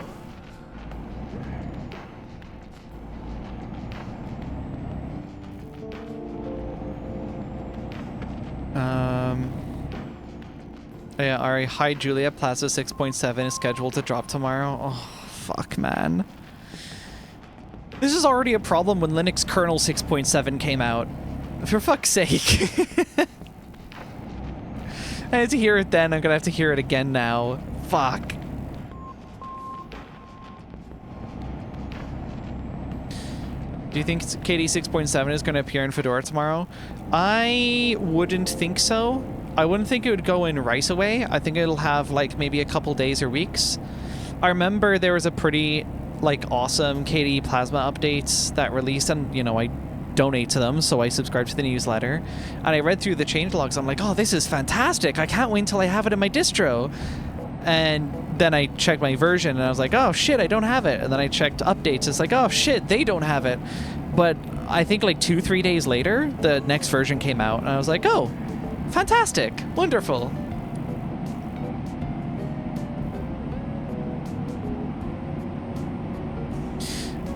Yeah, Ari, hi Julia, Plaza 6.7 is scheduled to drop tomorrow. Oh, fuck, man. This is already a problem when Linux kernel 6.7 came out. For fuck's sake. I had to hear it then, I'm gonna have to hear it again now. Fuck. Do you think KD 6.7 is gonna appear in Fedora tomorrow? I wouldn't think so. I wouldn't think it would go in right away. I think it'll have like maybe a couple days or weeks. I remember there was a pretty like awesome KDE Plasma updates that released, and you know, I donate to them, so I subscribe to the newsletter. And I read through the changelogs. I'm like, oh, this is fantastic. I can't wait until I have it in my distro. And then I checked my version and I was like, oh shit, I don't have it. And then I checked updates. It's like, oh shit, they don't have it. But I think like 2-3 days later, the next version came out and I was like, oh, fantastic, wonderful.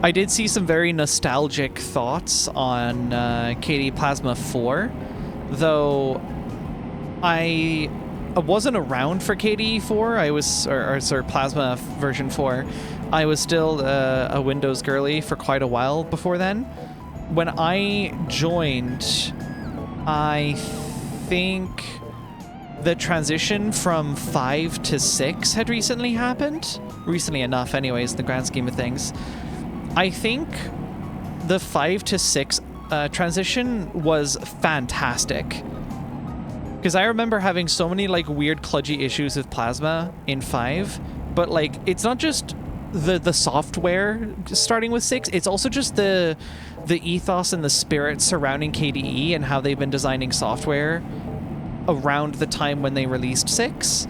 I did see some very nostalgic thoughts on KDE Plasma 4, though I wasn't around for KDE 4. I was, or sorry, Plasma version 4. I was still a Windows girly for quite a while before then. When I joined, I think the transition from 5 to 6 had recently happened. Recently enough, anyways, in the grand scheme of things. I think the 5 to 6 transition was fantastic. Because I remember having so many like weird kludgy issues with Plasma in 5, but like it's not just the software starting with 6, it's also just the ethos and the spirit surrounding KDE and how they've been designing software around the time when they released 6.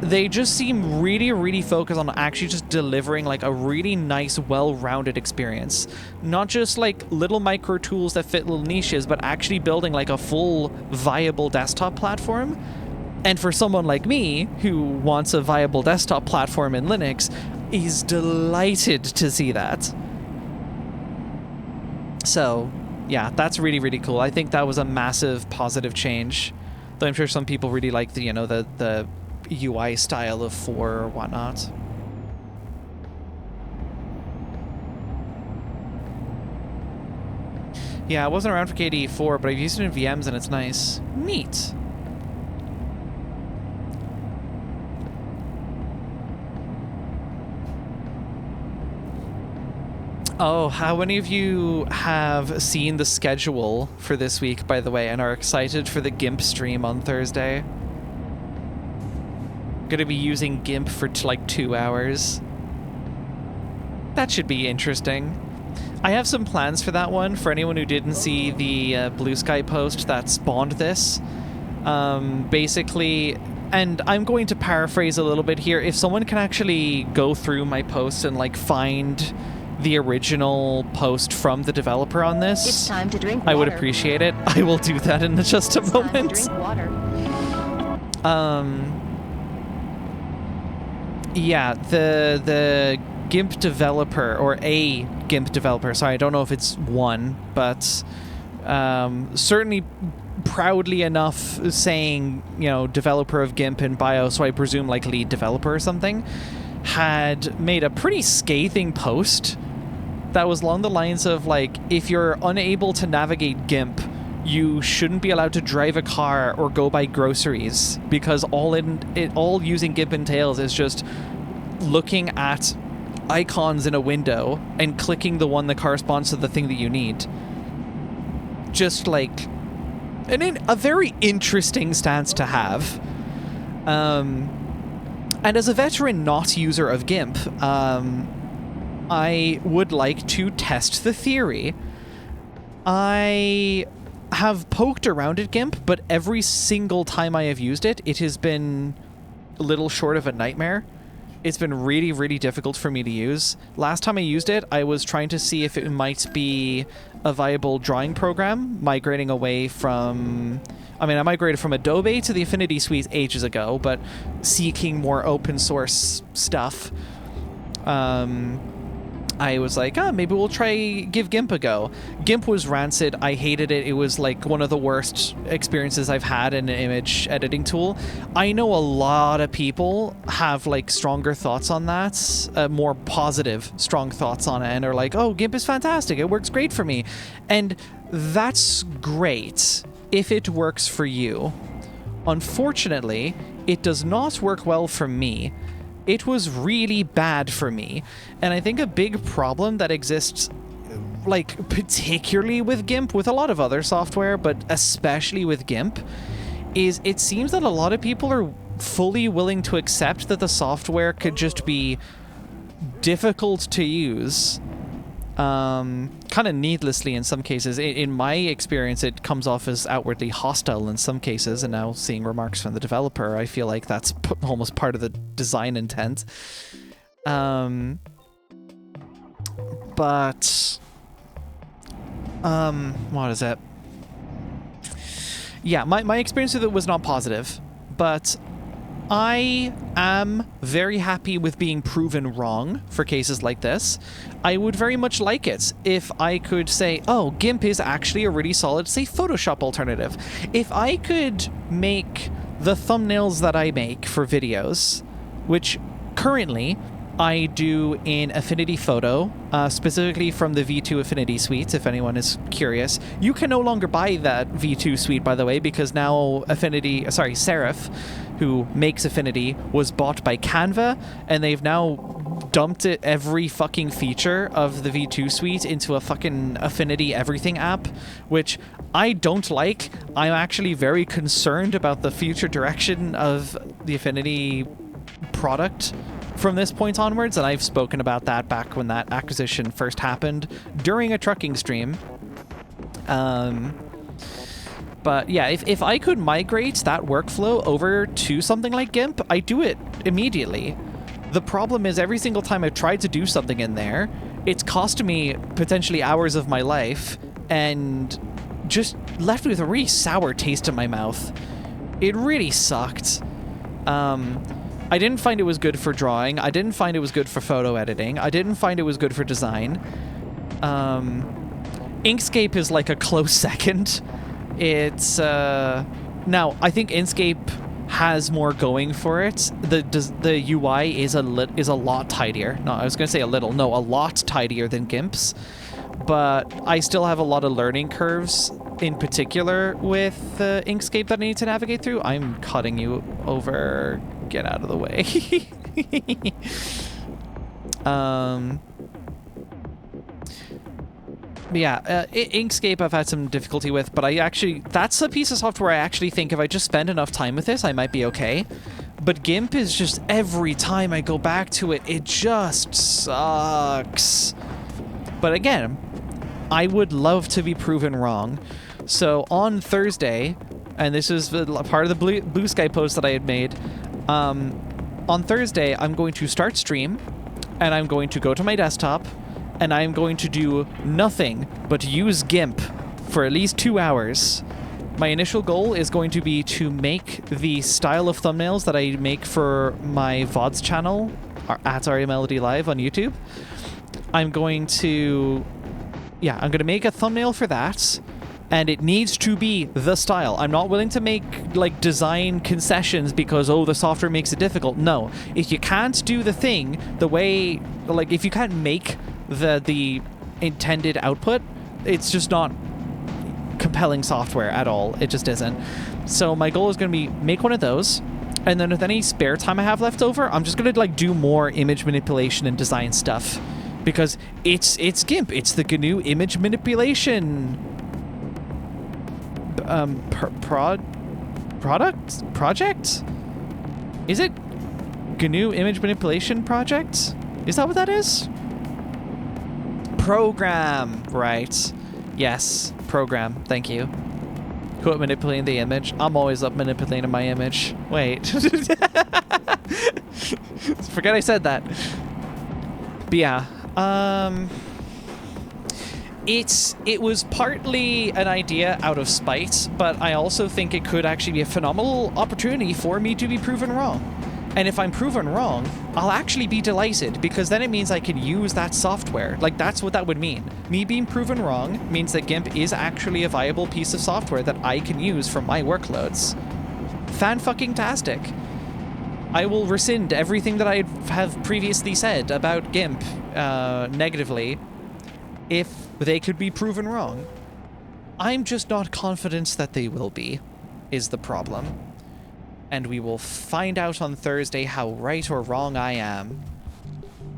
They just seem really, really focused on actually just delivering like a really nice, well-rounded experience. Not just like little micro tools that fit little niches, but actually building like a full viable desktop platform. And for someone like me, who wants a viable desktop platform in Linux, is delighted to see that. So, yeah, that's really, really cool. I think that was a massive positive change. Though I'm sure some people really like the, you know, the UI style of 4 or whatnot. Yeah, I wasn't around for KDE 4, but I've used it in VMs and it's nice. Neat. Oh, how many of you have seen the schedule for this week, by the way, and are excited for the GIMP stream on Thursday? Gonna be using GIMP for like 2 hours. That should be interesting. I have some plans for that one. For anyone who didn't see the Blue Sky post that spawned this, basically, and I'm going to paraphrase a little bit here. If someone can actually go through my post and like find the original post from the developer on this, It's time to drink water. I would appreciate it. I will do that in just a moment. Time to drink water. Yeah, the GIMP developer, or a GIMP developer, sorry, I don't know if it's one, but certainly proudly enough saying, you know, developer of GIMP in bio, so I presume like lead developer or something, had made a pretty scathing post that was along the lines of, like, if you're unable to navigate GIMP, you shouldn't be allowed to drive a car or go buy groceries, because all using GIMP entails is just looking at icons in a window and clicking the one that corresponds to the thing that you need. Just like a very interesting stance to have. And as a veteran not user of GIMP, I would like to test the theory. I have poked around at GIMP, but every single time I have used it, it has been a little short of a nightmare. It's been really, really difficult for me to use. Last time I used it, I was trying to see if it might be a viable drawing program, migrating away from... I mean, I migrated from Adobe to the Affinity Suite ages ago, but seeking more open source stuff, I was like, maybe we'll give GIMP a go. GIMP was rancid. I hated it. It was like one of the worst experiences I've had in an image editing tool. I know a lot of people have like stronger thoughts on that, more positive, strong thoughts on it, and are like, oh, GIMP is fantastic. It works great for me. And that's great if it works for you. Unfortunately, it does not work well for me. It was really bad for me. And I think a big problem that exists, like, particularly with GIMP, with a lot of other software, but especially with GIMP, is it seems that a lot of people are fully willing to accept that the software could just be difficult to use, kind of needlessly in some cases. In my experience, it comes off as outwardly hostile in some cases, and now seeing remarks from the developer, I feel like that's almost part of the design intent. But what is it? Yeah, my experience with it was not positive, but I am very happy with being proven wrong for cases like this. I would very much like it if I could say, oh, GIMP is actually a really solid, say, Photoshop alternative. If I could make the thumbnails that I make for videos, which currently I do in Affinity Photo, specifically from the V2 Affinity Suite, if anyone is curious. You can no longer buy that V2 suite, by the way, because now Serif, who makes Affinity, was bought by Canva, and they've now dumped every fucking feature of the V2 suite into a fucking Affinity Everything app, which I don't like. I'm actually very concerned about the future direction of the Affinity product from this point onwards, and I've spoken about that back when that acquisition first happened during a trucking stream. But yeah, if I could migrate that workflow over to something like GIMP, I do it immediately. The problem is every single time I've tried to do something in there, it's cost me potentially hours of my life and just left me with a really sour taste in my mouth. It really sucked. I didn't find it was good for drawing. I didn't find it was good for photo editing. I didn't find it was good for design. Inkscape is like a close second. It's now I think Inkscape has more going for it. The UI is a lot tidier. No, I was gonna say a little. No, a lot tidier than GIMP's. But I still have a lot of learning curves, in particular with Inkscape, that I need to navigate through. I'm cutting you over. Get out of the way. Yeah, Inkscape I've had some difficulty with, but that's a piece of software I actually think if I just spend enough time with this, I might be okay. But GIMP is just, every time I go back to it, it just sucks. But again, I would love to be proven wrong. So on Thursday, and this is part of the Blue Sky post that I had made, on Thursday, I'm going to start stream, and I'm going to go to my desktop, and I'm going to do nothing but use GIMP for at least 2 hours. My initial goal is going to be to make the style of thumbnails that I make for my VODs channel, at RA Melody Live on YouTube. I'm going to make a thumbnail for that. and it needs to be the style. I'm not willing to make like design concessions because, oh, the software makes it difficult. No, if you can't do the thing the way, like if you can't make the intended output, it's just not compelling software at all. It just isn't. So my goal is going to be make one of those, and then with any spare time I have left over, I'm just going to like do more image manipulation and design stuff, because it's GIMP. It's the GNU image manipulation project? Is it GNU image manipulation project? Is that what that is? Program, right? Yes, program. Thank you. Quit manipulating the image. I'm always up manipulating my image. Wait. Forget I said that. But yeah, it was partly an idea out of spite, but I also think it could actually be a phenomenal opportunity for me to be proven wrong. And if I'm proven wrong, I'll actually be delighted, because then it means I can use that software. Like, that's what that would mean. Me being proven wrong means that GIMP is actually a viable piece of software that I can use for my workloads. Fan-fucking-tastic. I will rescind everything that I have previously said about GIMP negatively if they could be proven wrong. I'm just not confident that they will be, is the problem. And we will find out on Thursday how right or wrong I am,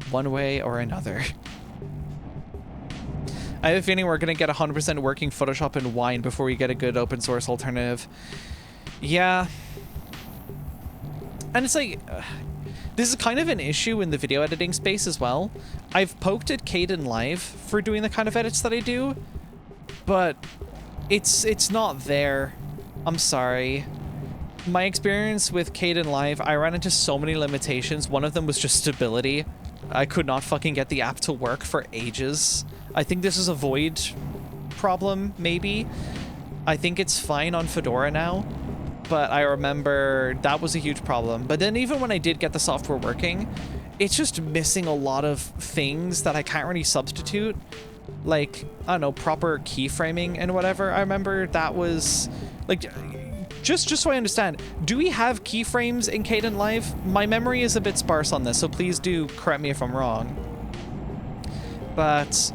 one way or another. I have a feeling we're going to get 100% working Photoshop and Wine before we get a good open source alternative. Yeah. And it's like, this is kind of an issue in the video editing space as well. I've poked at Kdenlive for doing the kind of edits that I do, but it's not there. I'm sorry. My experience with Kdenlive, I ran into so many limitations. One of them was just stability. I could not fucking get the app to work for ages. I think this is a Void problem, maybe. I think it's fine on Fedora now, but I remember that was a huge problem. But then even when I did get the software working, it's just missing a lot of things that I can't really substitute. Like, I don't know, proper keyframing and whatever. I remember that was, like, just so I understand, do we have keyframes in Kdenlive? My memory is a bit sparse on this, so please do correct me if I'm wrong. But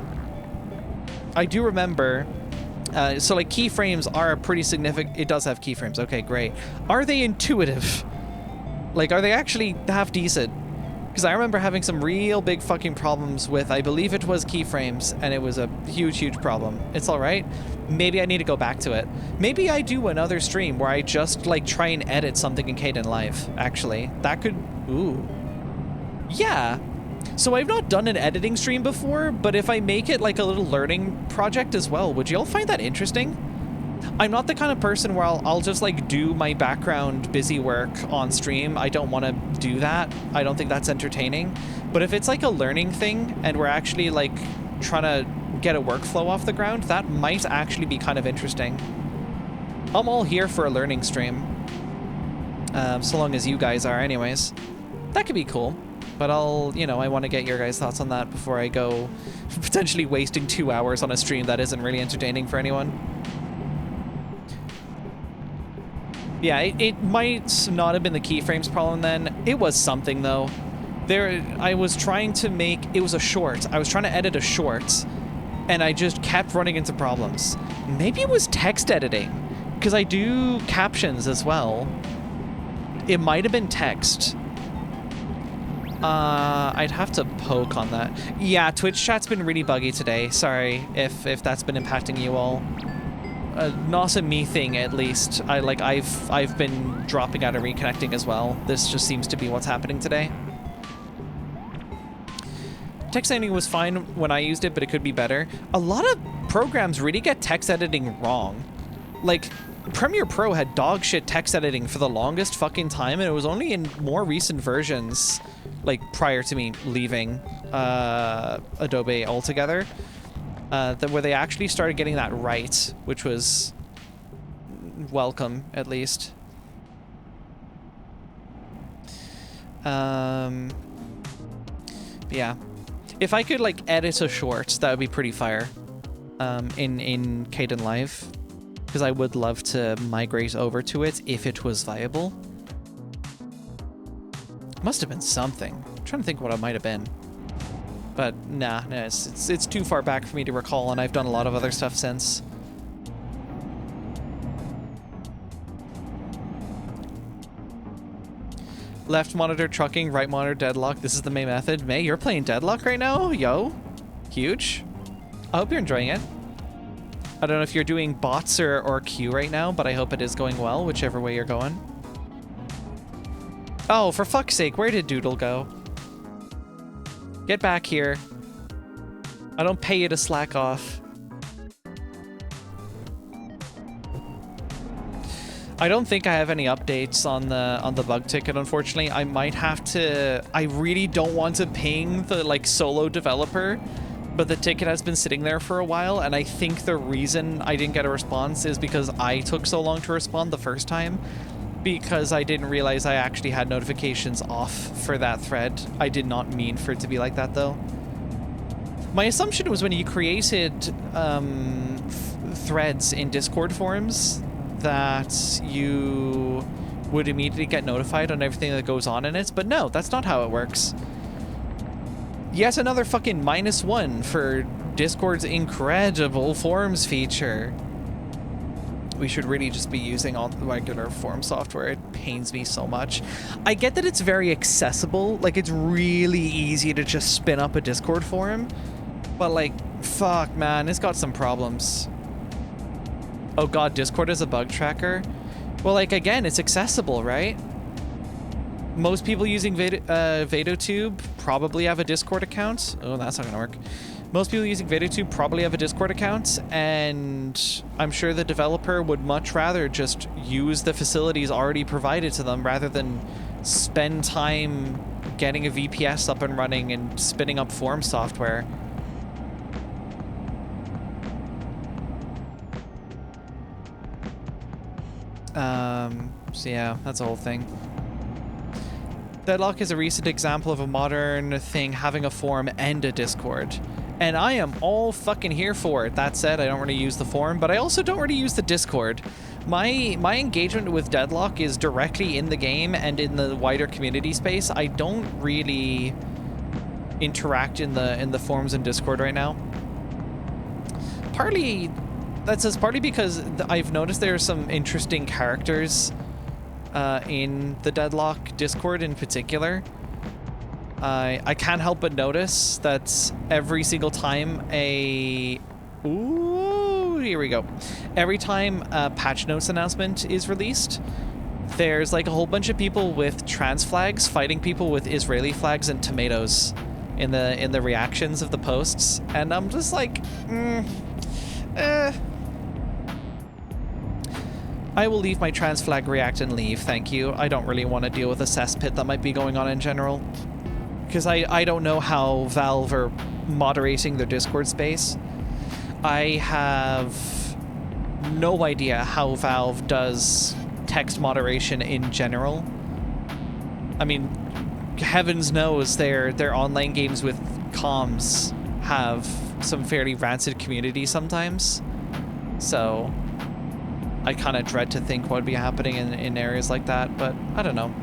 I do remember, so like keyframes are pretty significant. It does have keyframes. Okay, great. Are they intuitive? Like, are they actually half decent? Because I remember having some real big fucking problems with, I believe it was keyframes, and it was a huge, huge problem. It's all right. Maybe I need to go back to it. Maybe I do another stream where I just like try and edit something in Kdenlive, actually. That could, ooh. Yeah. So I've not done an editing stream before, but if I make it like a little learning project as well, would you all find that interesting? I'm not the kind of person where I'll just like do my background busy work on stream. I don't want to do that. I don't think that's entertaining. But if it's like a learning thing and we're actually like trying to get a workflow off the ground, that might actually be kind of interesting. I'm all here for a learning stream. So long as you guys are anyways. That could be cool. But I want to get your guys' thoughts on that before I go potentially wasting 2 hours on a stream that isn't really entertaining for anyone. Yeah, it might not have been the keyframes problem then. It was something though. I was trying to make, it was a short. I was trying to edit a short and I just kept running into problems. Maybe it was text editing because I do captions as well. It might have been text. I'd have to poke on that. Yeah, Twitch chat's been really buggy today. Sorry if that's been impacting you all. Not a me thing, at least. I've been dropping out and reconnecting as well. This just seems to be what's happening today. Text editing was fine when I used it, but it could be better. A lot of programs really get text editing wrong. Like, Premiere Pro had dog shit text editing for the longest fucking time, and it was only in more recent versions, like prior to me leaving Adobe altogether, where they actually started getting that right, which was welcome, at least. Yeah. If I could, like, edit a short, that would be pretty fire. In Kdenlive. because I would love to migrate over to it if it was viable. Must have been something. I'm trying to think what it might have been. But nah, it's too far back for me to recall, and I've done a lot of other stuff since. Left monitor trucking, right monitor deadlock. This is the main method. May, you're playing deadlock right now? Yo. Huge. I hope you're enjoying it. I don't know if you're doing bots or Q right now, but I hope it is going well, whichever way you're going. Oh, for fuck's sake, where did Doodle go? Get back here. I don't pay you to slack off. I don't think I have any updates on the bug ticket, unfortunately. I might have to... I really don't want to ping the, like, solo developer, but the ticket has been sitting there for a while, and I think the reason I didn't get a response is because I took so long to respond the first time, because I didn't realize I actually had notifications off for that thread. I did not mean for it to be like that, though. My assumption was when you created threads in Discord forums, that you would immediately get notified on everything that goes on in it, but no, that's not how it works. Yet another fucking -1 for Discord's incredible forums feature. We should really just be using all the regular forum software. It pains me so much. I get that it's very accessible, like it's really easy to just spin up a Discord forum, but like, fuck man, it's got some problems. Oh god, Discord is a bug tracker? Well, like, again, it's accessible, right? Most people using VedoTube probably have a Discord account. Oh, that's not gonna work. Most people using VedoTube probably have a Discord account, and I'm sure the developer would much rather just use the facilities already provided to them rather than spend time getting a VPS up and running and spinning up forum software. So yeah, that's the whole thing. Deadlock is a recent example of a modern thing having a forum and a Discord. And I am all fucking here for it. That said, I don't really use the forum, but I also don't really use the Discord. My engagement with Deadlock is directly in the game and in the wider community space. I don't really interact in the forums and Discord right now. Partly because I've noticed there are some interesting characters in the Deadlock Discord in particular. I can't help but notice that every single time here we go. Every time a patch notes announcement is released, there's like a whole bunch of people with trans flags fighting people with Israeli flags and tomatoes in the reactions of the posts, and I'm just like, I will leave my trans flag react and leave, thank you. I don't really want to deal with a cesspit that might be going on in general. Because I don't know how Valve are moderating their Discord space. I have no idea how Valve does text moderation in general. I mean, heavens knows their online games with comms have some fairly rancid community sometimes. So I kind of dread to think what would be happening in areas like that, but I don't know.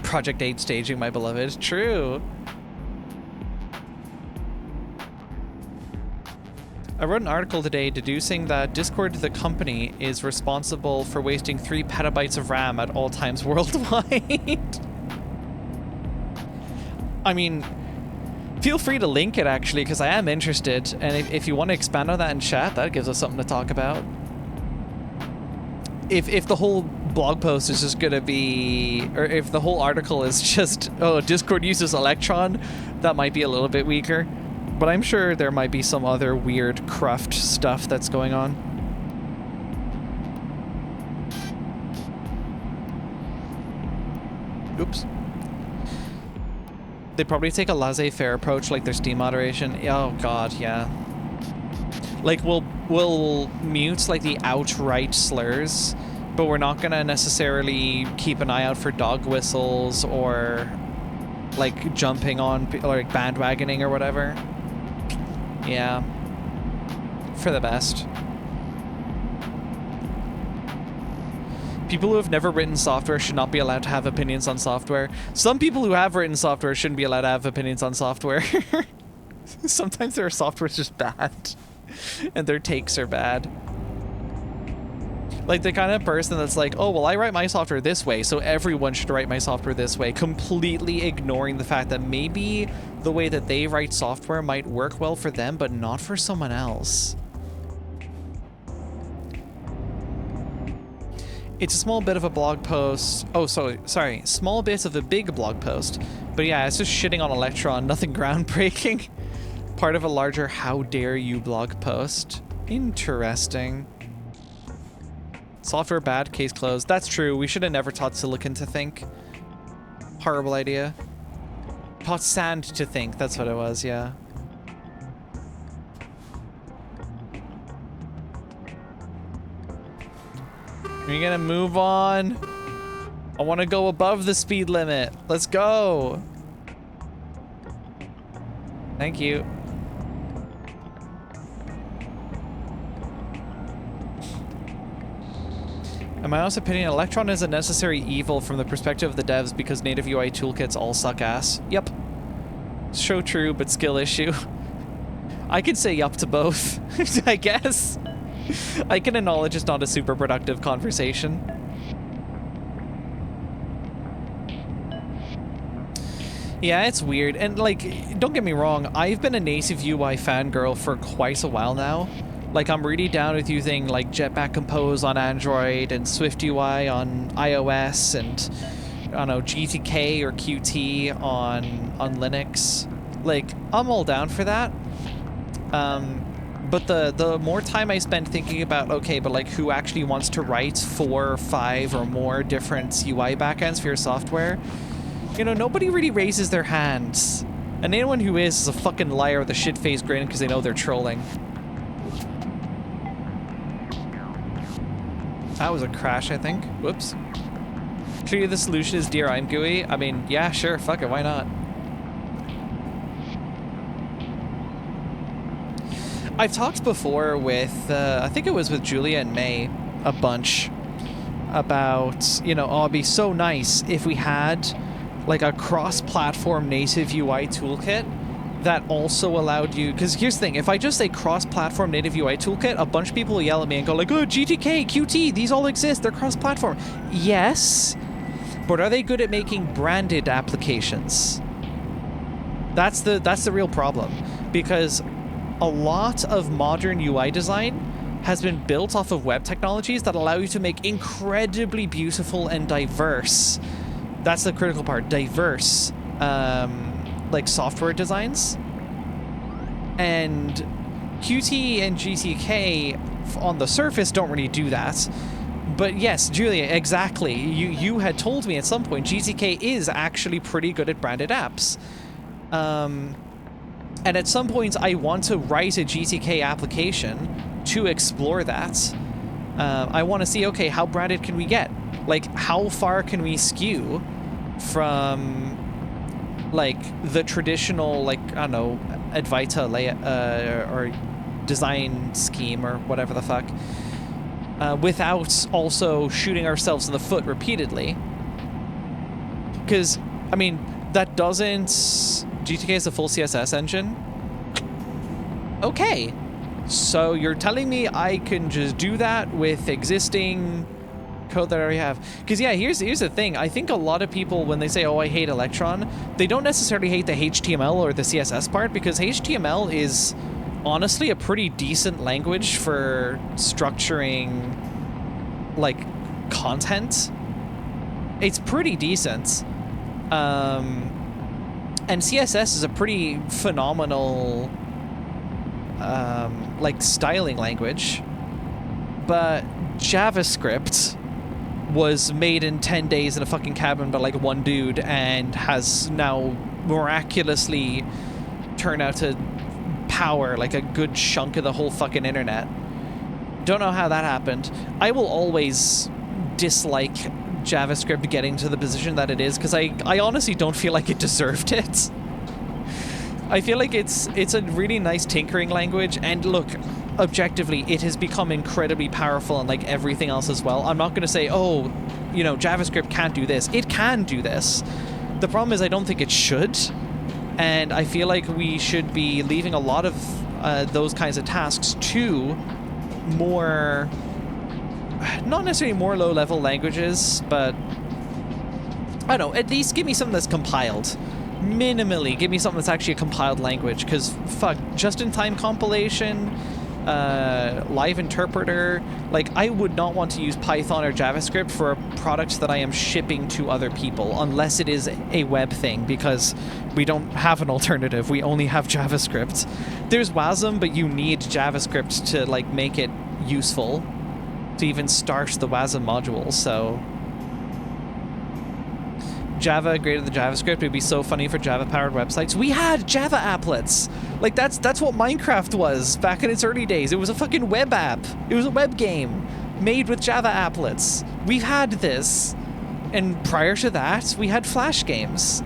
Project 8 staging, my beloved. True. I wrote an article today deducing that Discord, the company, is responsible for wasting 3 petabytes of RAM at all times worldwide. I mean, feel free to link it, actually, because I am interested. And if you want to expand on that in chat, that gives us something to talk about. If the whole blog post is just going to be, or if the whole article is just, oh, Discord uses Electron, that might be a little bit weaker. But I'm sure there might be some other weird cruft stuff that's going on. Oops. They probably take a laissez-faire approach like their Steam moderation. Oh god, yeah. Like we'll mute like the outright slurs, but we're not gonna necessarily keep an eye out for dog whistles or like jumping on or like bandwagoning or whatever. Yeah. For the best. People who have never written software should not be allowed to have opinions on software. Some people who have written software shouldn't be allowed to have opinions on software. Sometimes their software is just bad. And their takes are bad. Like the kind of person that's like, oh, well, I write my software this way, so everyone should write my software this way, completely ignoring the fact that maybe the way that they write software might work well for them, but not for someone else. It's a small bit of a blog post. Oh, sorry. Small bit of a big blog post. But yeah, it's just shitting on Electron. Nothing groundbreaking. Part of a larger how dare you blog post. Interesting. Software bad, case closed. That's true. We should have never taught Silicon to think. Horrible idea. Taught Sand to think. That's what it was, yeah. We're gonna move on. I want to go above the speed limit. Let's go. Thank you. In my honest opinion, Electron is a necessary evil from the perspective of the devs because native UI toolkits all suck ass. Yep. So true, but skill issue. I could say yup to both, I guess. I can acknowledge it's not a super productive conversation. Yeah, it's weird. And, like, don't get me wrong, I've been a native UI fangirl for quite a while now. Like, I'm really down with using, like, Jetpack Compose on Android and SwiftUI on iOS and, I don't know, GTK or Qt on Linux. Like, I'm all down for that. But the more time I spend thinking about, okay, but like who actually wants to write 4 or 5 or more different UI backends for your software, you know, nobody really raises their hands. And anyone who is a fucking liar with a shit-faced grin because they know they're trolling. That was a crash, I think. Whoops. Clearly the solution is Dear I'm GUI. I mean, yeah, sure, fuck it, why not? I've talked before with, I think it was with Julia and May, a bunch, about, you know, oh, it'd be so nice if we had, like, a cross-platform native UI toolkit that also allowed you, because here's the thing, if I just say cross-platform native UI toolkit, a bunch of people will yell at me and go like, oh, GTK, Qt, these all exist, they're cross-platform. Yes, but are they good at making branded applications? That's the real problem, because a lot of modern UI design has been built off of web technologies that allow you to make incredibly beautiful and diverse, that's the critical part, diverse, like software designs. And Qt and GTK on the surface don't really do that. But yes, Julia, exactly. You had told me at some point GTK is actually pretty good at branded apps. And at some points, I want to write a GTK application to explore that. I want to see, okay, how branded can we get? Like, how far can we skew from, like, the traditional, like, I don't know, Advaita layout, or design scheme or whatever the fuck, without also shooting ourselves in the foot repeatedly? Because, I mean, that doesn't... GTK is a full CSS engine? Okay. So you're telling me I can just do that with existing code that I already have? Because yeah, here's the thing. I think a lot of people, when they say, oh, I hate Electron, they don't necessarily hate the HTML or the CSS part, because HTML is honestly a pretty decent language for structuring, like, content. It's pretty decent. And CSS is a pretty phenomenal, like, styling language. But JavaScript was made in 10 days in a fucking cabin by, like, one dude and has now miraculously turned out to power, like, a good chunk of the whole fucking internet. Don't know how that happened. I will always dislike JavaScript getting to the position that it is, because I honestly don't feel like it deserved it. I feel like it's a really nice tinkering language, and look, objectively, it has become incredibly powerful and like everything else as well. I'm not going to say, oh, you know, JavaScript can't do this. It can do this. The problem is I don't think it should. And I feel like we should be leaving a lot of those kinds of tasks to more, not necessarily more low-level languages, but I don't know, at least give me something that's compiled. Minimally, give me something that's actually a compiled language, because fuck, just-in-time compilation, live interpreter, like I would not want to use Python or JavaScript for a product that I am shipping to other people, unless it is a web thing, because we don't have an alternative. We only have JavaScript. There's WASM, but you need JavaScript to like make it useful to even start the WASM module, so Java greater than JavaScript. It would be so funny for Java-powered websites. We had Java applets. Like, that's what Minecraft was back in its early days. It was a fucking web app. It was a web game made with Java applets. We've had this. And prior to that, we had Flash games.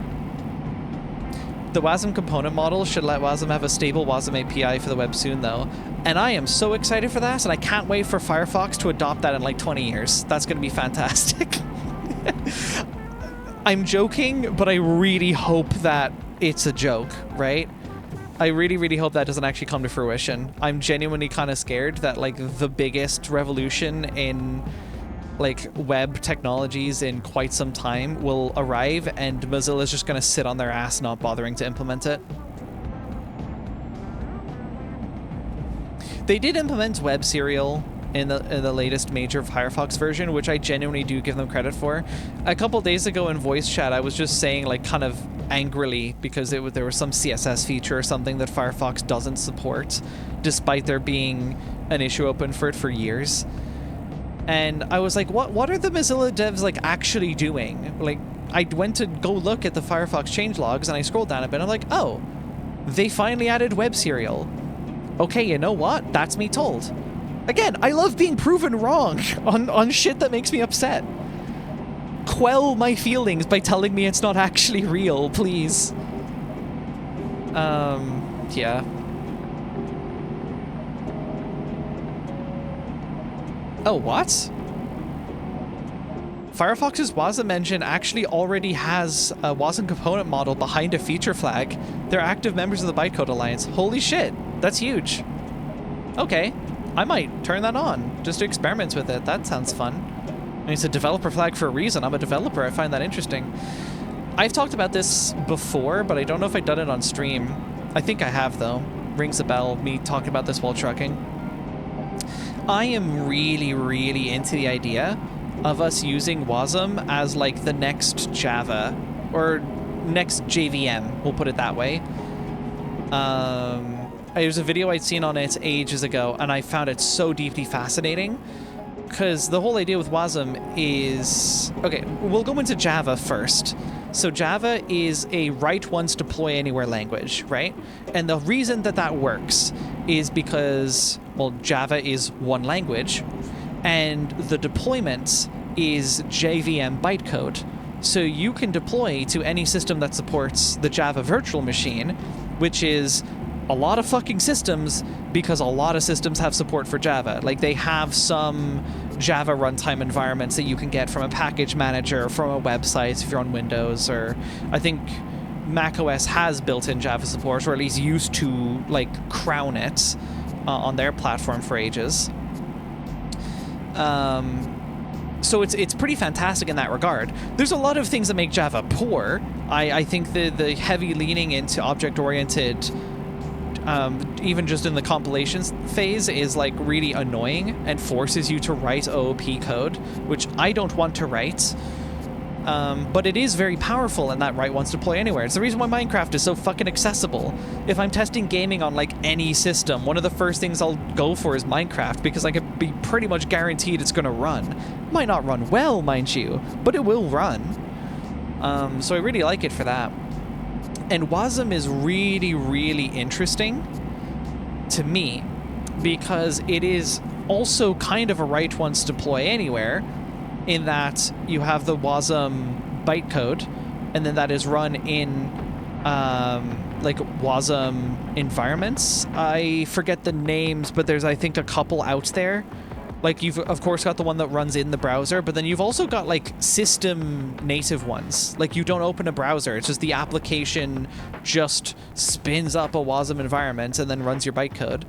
The WASM component model should let WASM have a stable WASM API for the web soon, though. And I am so excited for that, and I can't wait for Firefox to adopt that in like 20 years. That's going to be fantastic. I'm joking, but I really hope that it's a joke, right? I really, really hope that doesn't actually come to fruition. I'm genuinely kind of scared that like the biggest revolution in like web technologies in quite some time will arrive and Mozilla's just going to sit on their ass not bothering to implement it. They did implement web serial in the latest major Firefox version, which I genuinely do give them credit for. A couple days ago in voice chat, I was just saying, like, kind of angrily, because there was some CSS feature or something that Firefox doesn't support, despite there being an issue open for it for years. And I was like, what are the Mozilla devs, like, actually doing? Like, I went to go look at the Firefox changelogs, and I scrolled down a bit, and I'm like, oh, they finally added web serial. Okay, you know what? That's me told. Again, I love being proven wrong on shit that makes me upset. Quell my feelings by telling me it's not actually real, please. Yeah. Oh, what? Firefox's WASM engine actually already has a WASM component model behind a feature flag. They're active members of the Bytecode Alliance. Holy shit, that's huge. Okay. I might turn that on, just to experiment with it. That sounds fun. And it's a developer flag for a reason. I'm a developer. I find that interesting. I've talked about this before, but I don't know if I've done it on stream. I think I have, though. Rings a bell, me talking about this while trucking. I am really, really into the idea of us using WASM as, like, the next Java, or next JVM, we'll put it that way. There's a video I'd seen on it ages ago, and I found it so deeply fascinating. Because the whole idea with WASM is... Okay, we'll go into Java first. So Java is a write once, deploy anywhere language, right? And the reason that that works is because, well, Java is one language, and the deployment is JVM bytecode. So you can deploy to any system that supports the Java virtual machine, which is a lot of fucking systems, because a lot of systems have support for Java. Like, they have some Java runtime environments that you can get from a package manager, from a website if you're on Windows, or I think macOS has built-in Java support, or at least used to, like, crown it on their platform for ages. So it's pretty fantastic in that regard. There's a lot of things that make Java poor. I think the heavy leaning into object-oriented, even just in the compilations phase, is like really annoying and forces you to write OOP code, which I don't want to write. But it is very powerful in that write once, deploy anywhere. It's the reason why Minecraft is so fucking accessible. If I'm testing gaming on like any system, one of the first things I'll go for is Minecraft, because I can be pretty much guaranteed it's gonna run. Might not run well, mind you, but it will run. So I really like it for that. And WASM is really, really interesting to me, because it is also kind of a write once, deploy anywhere, in that you have the WASM bytecode, and then that is run in like WASM environments. I forget the names, but there's, I think, a couple out there. Like, you've, of course, got the one that runs in the browser, but then you've also got, like, system native ones. Like, you don't open a browser. It's just the application just spins up a WASM environment and then runs your bytecode.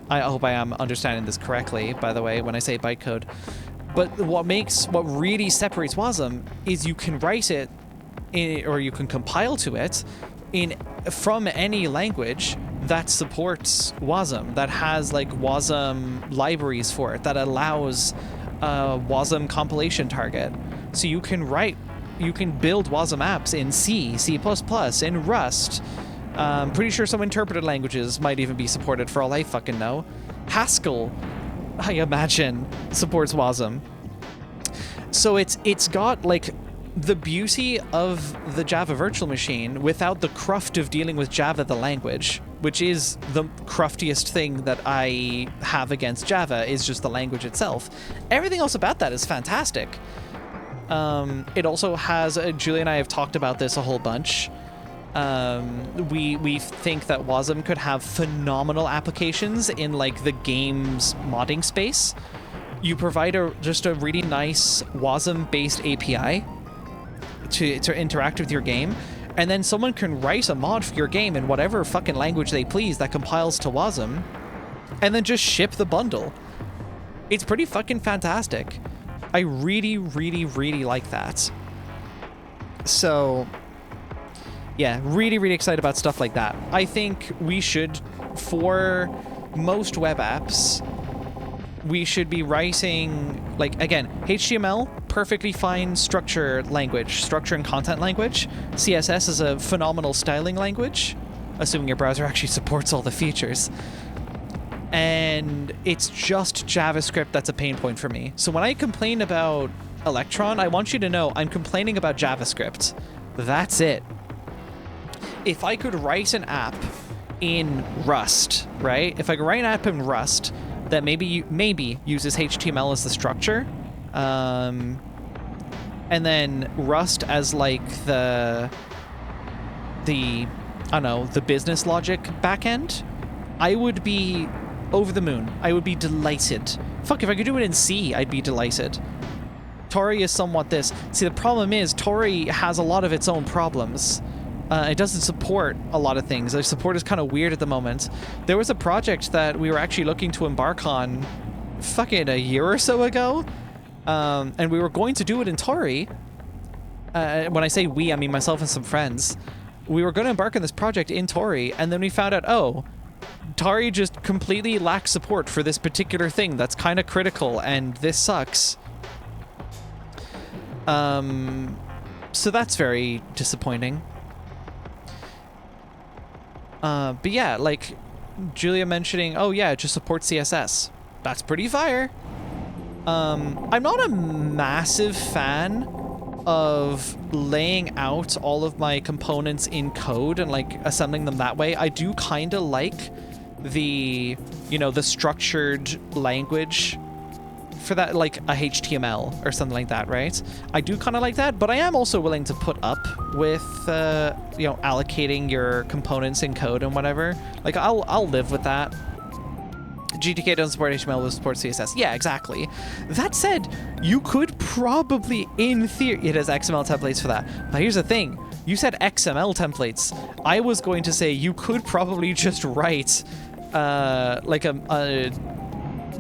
I hope I am understanding this correctly, by the way, when I say bytecode. But what really separates WASM is you can write it, or you can compile to it from any language that supports WASM, that has like WASM libraries for it, that allows a WASM compilation target. So you can build WASM apps in C, C++, in Rust. Pretty sure some interpreted languages might even be supported for all I fucking know. Haskell, I imagine, supports WASM. So it's got like the beauty of the Java virtual machine without the cruft of dealing with Java the language, which is the cruftiest thing that I have against Java, is just the language itself. Everything else about that is fantastic. It also has, Julie and I have talked about this a whole bunch. We think that WASM could have phenomenal applications in like the game's modding space. You provide just a really nice WASM-based API to interact with your game, and then someone can write a mod for your game in whatever fucking language they please that compiles to WASM, and then just ship the bundle. It's pretty fucking fantastic. I really, really, really like that. So, yeah, really, really excited about stuff like that. I think we should, for most web apps, we should be writing, like, again, HTML, perfectly fine structure and content language. CSS is a phenomenal styling language, assuming your browser actually supports all the features. And it's just JavaScript that's a pain point for me. So when I complain about Electron, I want you to know I'm complaining about JavaScript. That's it. If I could write an app in Rust, right? If I could write an app in Rust that maybe uses HTML as the structure, and then Rust as like the I don't know, the business logic backend, I would be over the moon. I would be delighted. Fuck, if I could do it in C, I'd be delighted. Tori is somewhat this. See, the problem is Tori has a lot of its own problems. It doesn't support a lot of things. The support is kind of weird at the moment. There was a project that we were actually looking to embark on fucking a year or so ago, and we were going to do it in Tori. When I say we, I mean myself and some friends. We were going to embark on this project in Tori, and then we found out, oh, Tori just completely lacks support for this particular thing that's kind of critical, and this sucks. So that's very disappointing. But yeah, like Julia mentioning, oh yeah, it just supports CSS. That's pretty fire. I'm not a massive fan of laying out all of my components in code and like assembling them that way. I do kind of like the, the structured language for that, like a HTML or something like that, right? I do kind of like that, but I am also willing to put up with, allocating your components in code and whatever. Like, I'll live with that. GTK doesn't support HTML, will support CSS. Yeah, exactly. That said, you could probably, in theory, it has XML templates for that. But here's the thing. You said XML templates. I was going to say you could probably just write, like a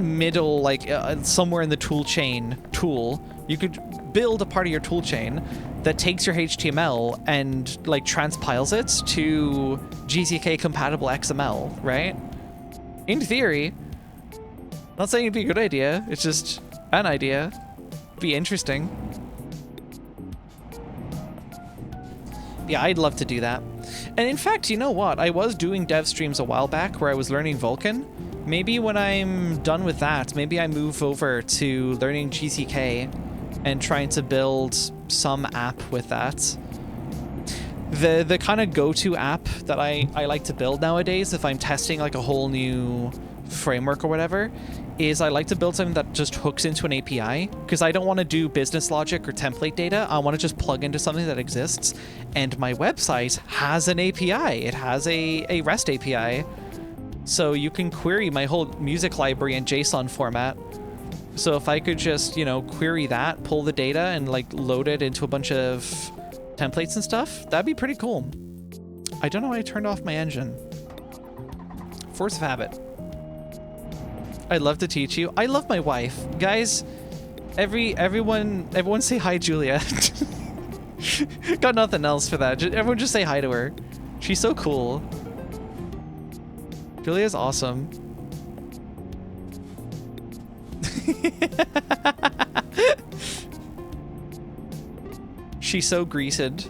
middle, like somewhere in the tool chain tool, you could build a part of your tool chain that takes your HTML and like transpiles it to GTK compatible XML, right? In theory. Not saying it'd be a good idea, it's just an idea. Be interesting. Yeah, I'd love to do that. And in fact, you know what? I was doing dev streams a while back where I was learning Vulkan. Maybe when I'm done with that, maybe I move over to learning GTK and trying to build some app with that. The kind of go-to app that I like to build nowadays if I'm testing like a whole new framework or whatever, is I like to build something that just hooks into an API, because I don't want to do business logic or template data. I want to just plug into something that exists, and my website has an API. It has a REST API, so you can query my whole music library in JSON format. So if I could just, you know, query that, pull the data, and like load it into a bunch of templates and stuff, that'd be pretty cool. I don't know why I turned off my engine. Force of habit. I'd love to teach you. I love my wife. Guys, everyone say hi, Julia. Got nothing else for that. Everyone just say hi to her. She's so cool. Julia's awesome. She's so greased.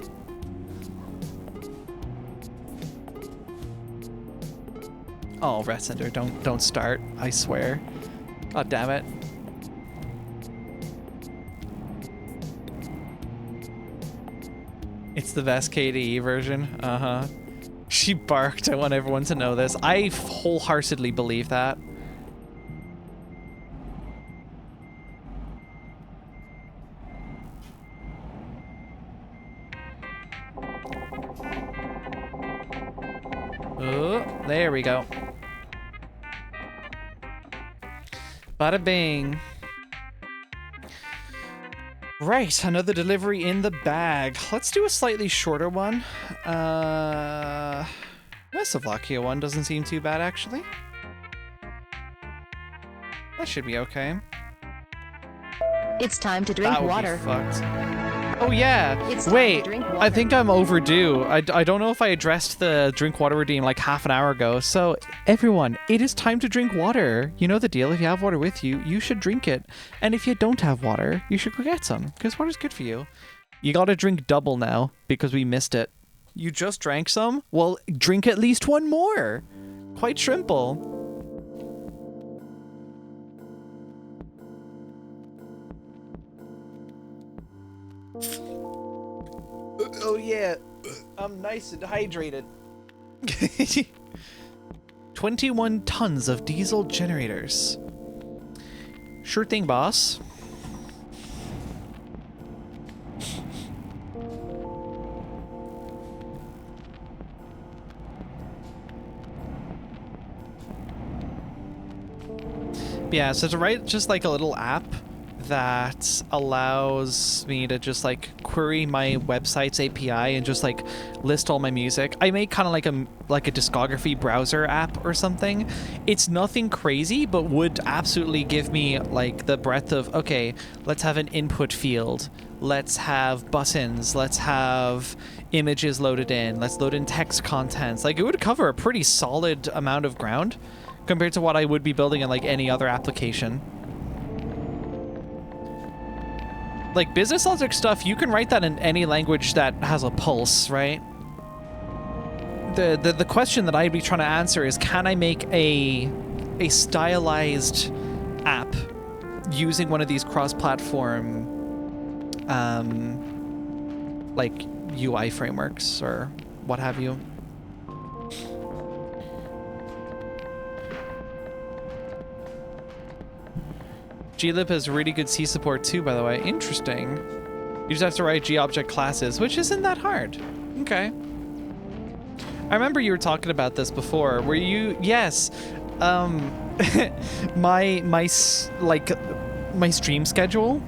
Oh, Rat Center, don't start. I swear. God damn it. It's the best KDE version. Uh-huh. She barked. I want everyone to know this. I wholeheartedly believe that. Oh, there we go. Bada bing. Right, another delivery in the bag. Let's do a slightly shorter one. The Slovakia one doesn't seem too bad, actually. That should be okay. It's time to drink That would water. be fucked. Oh yeah. It's time Wait, to drink I water. think I'm overdue. I don't know if I addressed the drink water redeem like half an hour ago. So everyone, it is time to drink water. You know the deal. If you have water with you, you should drink it. And if you don't have water, you should go get some, because water's good for you. You gotta drink double now because we missed it. You just drank some? Well, drink at least one more. Quite simple. Oh yeah, I'm nice and hydrated. 21 tons of diesel generators. Sure thing, boss. Yeah, so to write just like a little app that allows me to just like query my website's API and just like list all my music. I make kind of like a discography browser app or something. It's nothing crazy, but would absolutely give me like the breadth of, okay, let's have an input field. Let's have buttons. Let's have images loaded in. Let's load in text contents. Like it would cover a pretty solid amount of ground compared to what I would be building in like any other application. Like business logic stuff, you can write that in any language that has a pulse, right? The question that I'd be trying to answer is, can I make a stylized app using one of these cross-platform like UI frameworks or what have you? glib has really good C support too, by the way. Interesting. You just have to write G-object classes, which isn't that hard. Okay. I remember you were talking about this before. Were you? Yes. My stream schedule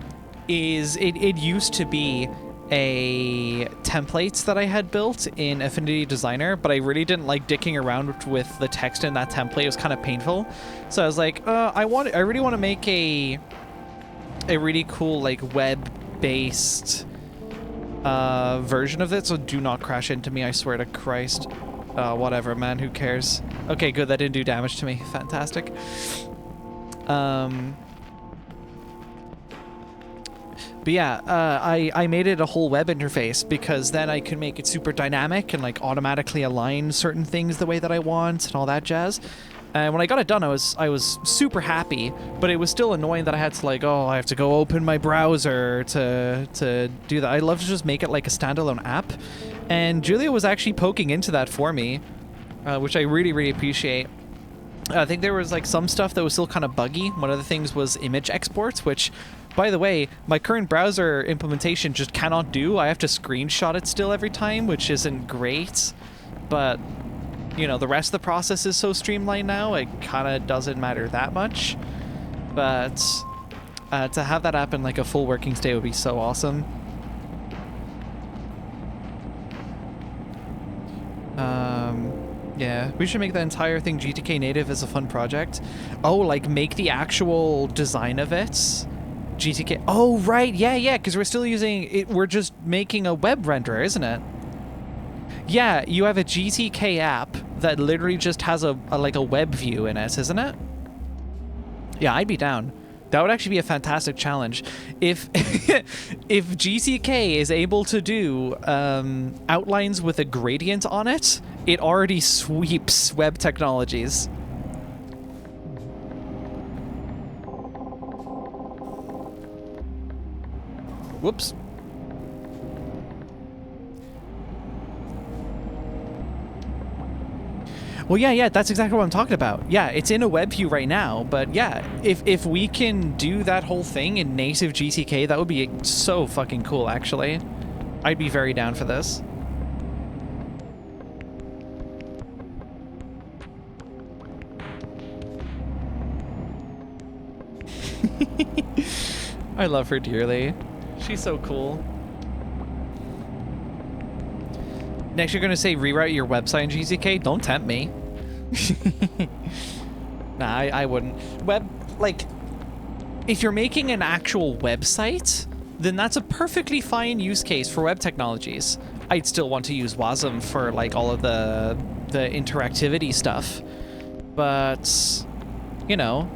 is it used to be a template that I had built in Affinity Designer, but I really didn't like dicking around with the text in that template. It was kind of painful. So I was like, I really want to make a really cool like web-based version of it. So do not crash into me, I swear to Christ. Whatever, man, who cares? Okay, good, that didn't do damage to me. Fantastic. But yeah, I made it a whole web interface because then I could make it super dynamic and like automatically align certain things the way that I want and all that jazz. And when I got it done, I was super happy, but it was still annoying that I had to like, oh, I have to go open my browser to do that. I love to just make it like a standalone app. And Julia was actually poking into that for me, which I really, really appreciate. I think there was like some stuff that was still kind of buggy. One of the things was image exports, which, by the way, my current browser implementation just cannot do. I have to screenshot it still every time, which isn't great. But, you know, the rest of the process is so streamlined now, it kind of doesn't matter that much. But to have that happen like a full working state would be so awesome. Yeah, we should make that entire thing GTK native as a fun project. Oh, like make the actual design of it GTK. Oh, right. Yeah, because we're still using it. We're just making a web renderer, isn't it? Yeah, you have a GTK app that literally just has a like a web view in it, isn't it? Yeah, I'd be down. That would actually be a fantastic challenge. If if GTK is able to do outlines with a gradient on it, it already sweeps web technologies. Whoops. Well, yeah, that's exactly what I'm talking about. Yeah, it's in a web view right now, but yeah, if we can do that whole thing in native GTK, that would be so fucking cool, actually. I'd be very down for this. I love her dearly. She's so cool. Next, you're gonna say rewrite your website in GTK? Don't tempt me. Nah, I wouldn't. Like, if you're making an actual website, then that's a perfectly fine use case for web technologies. I'd still want to use WASM for like all of the interactivity stuff, but you know,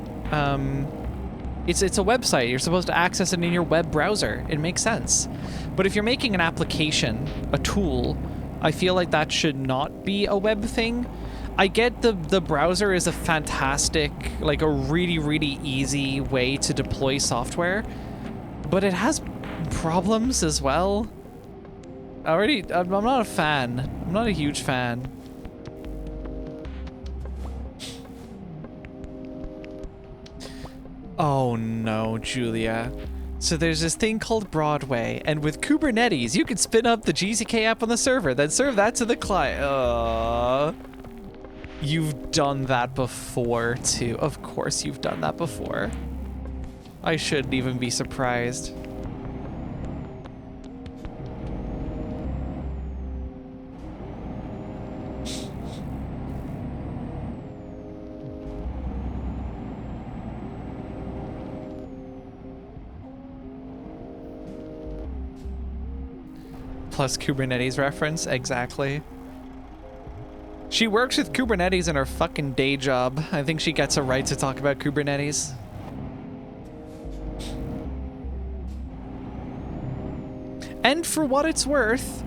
it's a website. You're supposed to access it in your web browser. It makes sense. But if you're making an application, a tool, I feel like that should not be a web thing. I get the browser is a fantastic, like a really, really easy way to deploy software, but it has problems as well. I'm not a fan. I'm not a huge fan. Oh no, Julia. So there's this thing called Broadway, and with Kubernetes, you can spin up the GTK app on the server, then serve that to the client. You've done that before, too. Of course you've done that before. I shouldn't even be surprised. Plus Kubernetes reference, exactly. She works with Kubernetes in her fucking day job. I think she gets a right to talk about Kubernetes. And for what it's worth,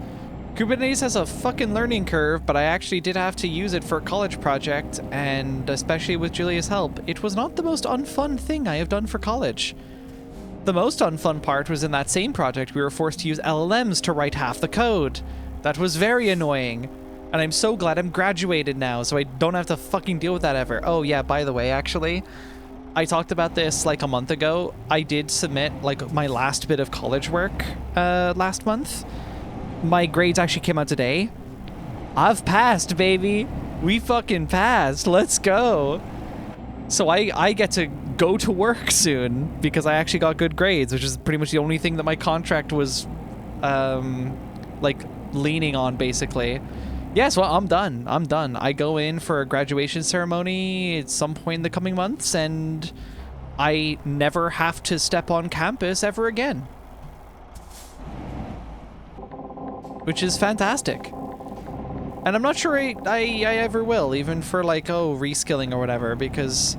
Kubernetes has a fucking learning curve, but I actually did have to use it for a college project, and especially with Julia's help, it was not the most unfun thing I have done for college. The most unfun part was in that same project we were forced to use LLMs to write half the code. That was very annoying. And I'm so glad I'm graduated now, so I don't have to fucking deal with that ever. Oh yeah, by the way, actually, I talked about this like a month ago. I did submit like my last bit of college work last month. My grades actually came out today. I've passed, baby. We fucking passed. Let's go. So I get to go to work soon because I actually got good grades, which is pretty much the only thing that my contract was like leaning on, basically. Yes, well, I'm done. I'm done. I go in for a graduation ceremony at some point in the coming months, and I never have to step on campus ever again. Which is fantastic. And I'm not sure I ever will, even for like, oh, reskilling or whatever, because,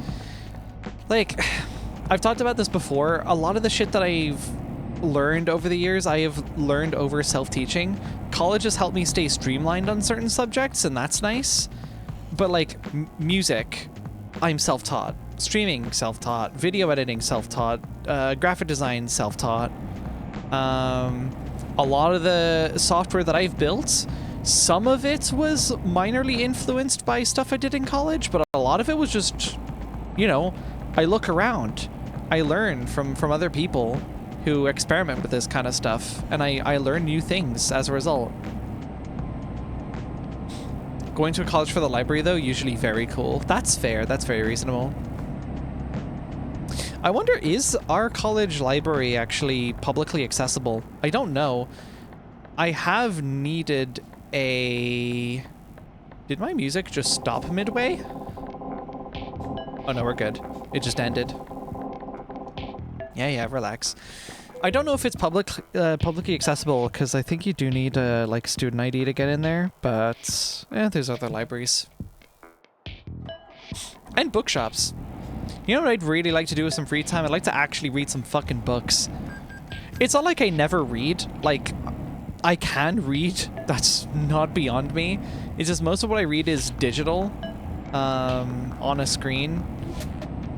like, I've talked about this before. A lot of the shit that I've learned over the years, I have learned over self-teaching. College has helped me stay streamlined on certain subjects, and that's nice. But like music, I'm self-taught. Streaming, self-taught. Video editing, self-taught. Graphic design, self-taught. A lot of the software that I've built Some of it was minorly influenced by stuff I did in college, but a lot of it was just, you know, I look around. I learn from other people who experiment with this kind of stuff, and I learn new things as a result. Going to a college for the library, though, usually very cool. That's fair. That's very reasonable. I wonder, is our college library actually publicly accessible? I don't know. I have needed a... Did my music just stop midway? Oh no, we're good. It just ended. Yeah, relax. I don't know if it's publicly accessible, because I think you do need a like student ID to get in there, but there's other libraries. And bookshops. You know what I'd really like to do with some free time? I'd like to actually read some fucking books. It's not like I never read. Like, I can read. That's not beyond me. It's just most of what I read is digital, on a screen.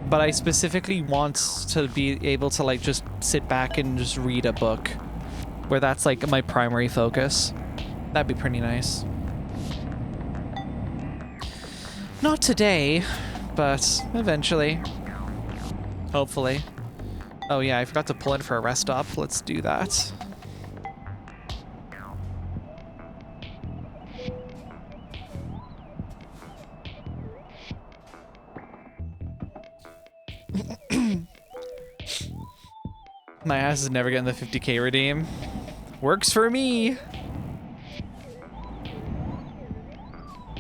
But I specifically want to be able to like just sit back and just read a book, where that's like my primary focus. That'd be pretty nice. Not today, but eventually. Hopefully. Oh yeah, I forgot to pull in for a rest stop. Let's do that. My ass is never getting the 50k redeem. Works for me.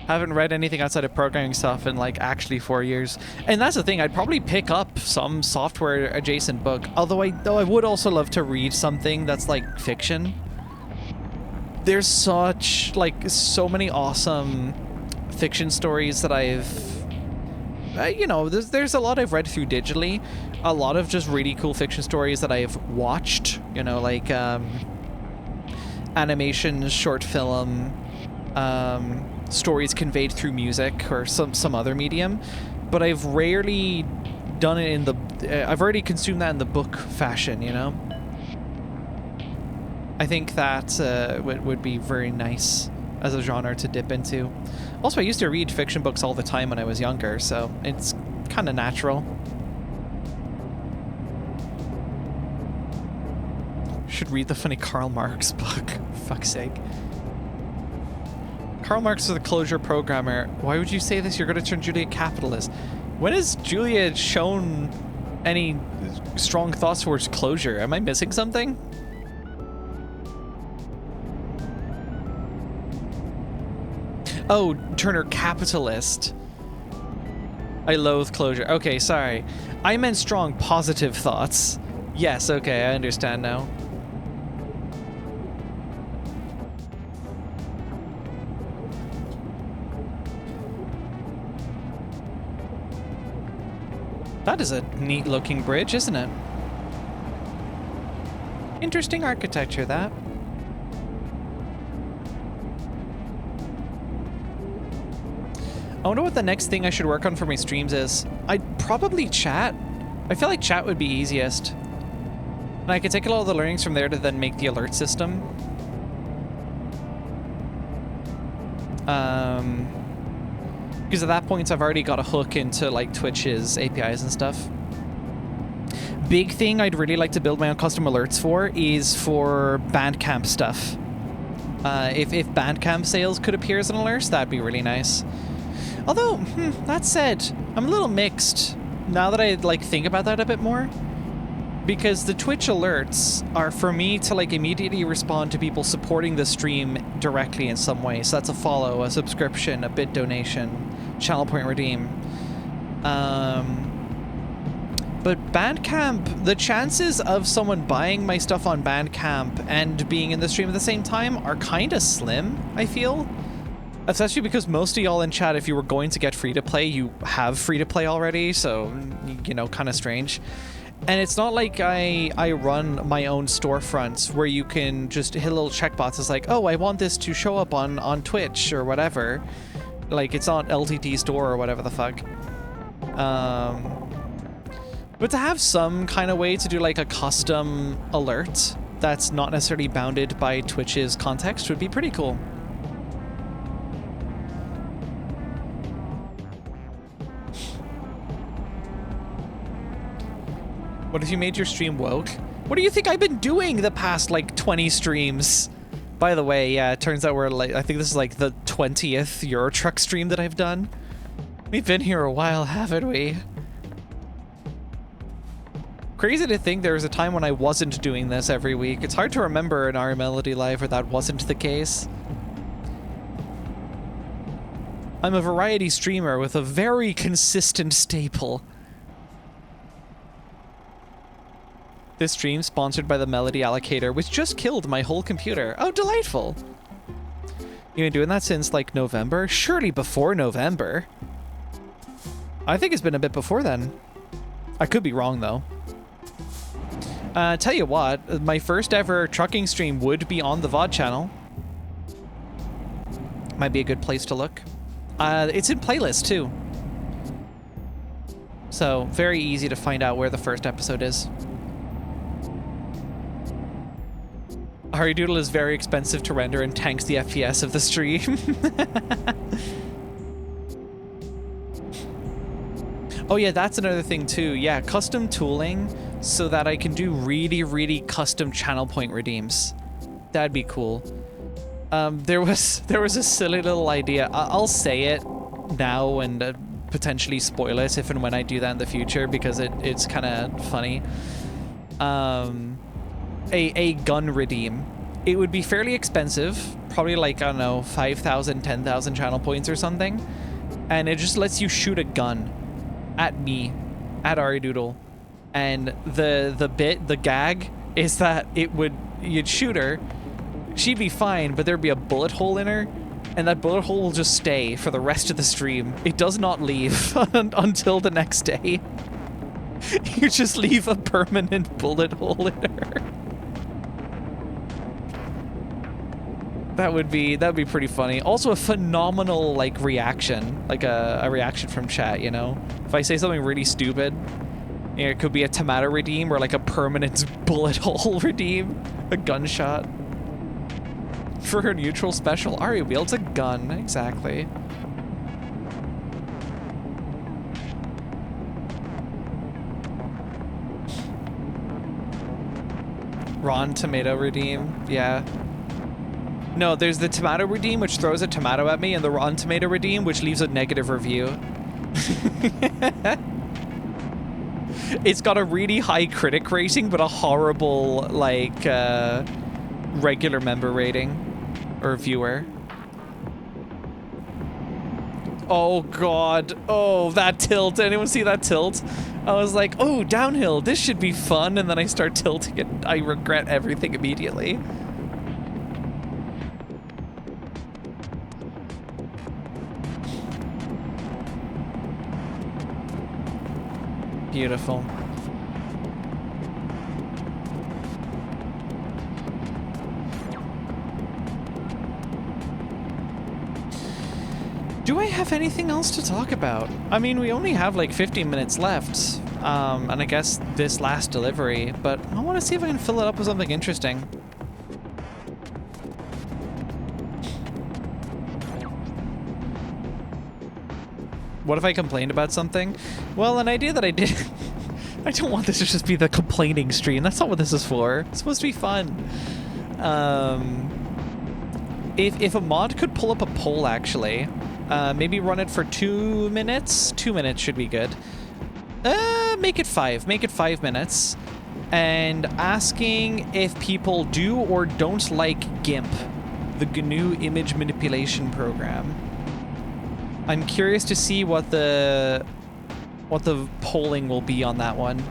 Haven't read anything outside of programming stuff in like actually 4 years. And that's the thing, I'd probably pick up some software adjacent book. Although I would also love to read something that's like fiction. There's so many awesome fiction stories that I've you know, there's a lot I've read through digitally. A lot of just really cool fiction stories that I've watched, you know, like animation, short film, stories conveyed through music or some other medium. But I've rarely done it in the... I've already consumed that in the book fashion, you know? I think that would be very nice as a genre to dip into. Also, I used to read fiction books all the time when I was younger, so it's kind of natural. Should read the funny Karl Marx book. Fuck's sake. Karl Marx is a closure programmer. Why would you say this? You're going to turn Julia capitalist. When has Julia shown any strong thoughts towards closure? Am I missing something? Oh, Turner capitalist. I loathe closure. Okay, sorry. I meant strong positive thoughts. Yes, okay, I understand now. That is a neat looking bridge, isn't it? Interesting architecture, that. I wonder what the next thing I should work on for my streams is. I'd probably chat. I feel like chat would be easiest. And I could take a lot of the learnings from there to then make the alert system. Because at that point I've already got a hook into like Twitch's APIs and stuff. Big thing I'd really like to build my own custom alerts for is for Bandcamp stuff. If Bandcamp sales could appear as an alert, that'd be really nice. Although, that said, I'm a little mixed now that I like think about that a bit more. Because the Twitch alerts are for me to like immediately respond to people supporting the stream directly in some way. So that's a follow, a subscription, a bit donation, channel point redeem. But Bandcamp, the chances of someone buying my stuff on Bandcamp and being in the stream at the same time are kind of slim, I feel. Especially because most of y'all in chat, if you were going to get free-to-play, you have free-to-play already, so, you know, kind of strange. And it's not like I run my own storefronts where you can just hit a little checkbox. It's like, oh, I want this to show up on Twitch or whatever. Like, it's on LTT store or whatever the fuck. But to have some kind of way to do like a custom alert that's not necessarily bounded by Twitch's context would be pretty cool. What if you made your stream woke? What do you think I've been doing the past, like, 20 streams? By the way, yeah, it turns out we're, like, I think this is, like, the 20th Euro Truck stream that I've done. We've been here a while, haven't we? Crazy to think there was a time when I wasn't doing this every week. It's hard to remember an Ari Melody Live where that wasn't the case. I'm a variety streamer with a very consistent staple. This stream sponsored by the Melody Allocator, which just killed my whole computer. Oh, delightful. You've been doing that since, like, November? Surely before November. I think it's been a bit before then. I could be wrong, though. Tell you what, my first ever trucking stream would be on the VOD channel. Might be a good place to look. It's in playlist, too. So, very easy to find out where the first episode is. Doodle is very expensive to render and tanks the FPS of the stream. Oh yeah, that's another thing too. Yeah, custom tooling so that I can do really, really custom channel point redeems. That'd be cool. There was a silly little idea. I'll say it now and potentially spoil it if and when I do that in the future because it's kind of funny. A gun redeem. It would be fairly expensive, probably like, I don't know, 5,000, 10,000 channel points or something. And it just lets you shoot a gun at me, at Aridoodle. And the gag is that you'd shoot her, she'd be fine, but there'd be a bullet hole in her, and that bullet hole will just stay for the rest of the stream. It does not leave until the next day. You just leave a permanent bullet hole in her. That'd be pretty funny. Also a phenomenal, like, reaction. Like a reaction from chat, you know? If I say something really stupid, you know, it could be a tomato redeem or like a permanent bullet hole redeem. A gunshot. For her neutral special, Ari wields a gun. Exactly. Ron tomato redeem. Yeah. No, there's the tomato redeem, which throws a tomato at me, and the Ron tomato redeem, which leaves a negative review. It's got a really high critic rating, but a horrible, like, regular member rating. Or viewer. Oh, God. Oh, that tilt. Anyone see that tilt? I was like, oh, downhill. This should be fun. And then I start tilting, and I regret everything immediately. Beautiful. Do I have anything else to talk about? I mean, we only have like 15 minutes left, and I guess this last delivery, but I want to see if I can fill it up with something interesting. What if I complained about something? Well, an idea that I did... I don't want this to just be the complaining stream. That's not what this is for. It's supposed to be fun. If a mod could pull up a poll, actually, maybe run it for 2 minutes? 2 minutes should be good. Make it 5. Make it 5 minutes. And asking if people do or don't like GIMP, the GNU image manipulation program. I'm curious to see what the polling will be on that one.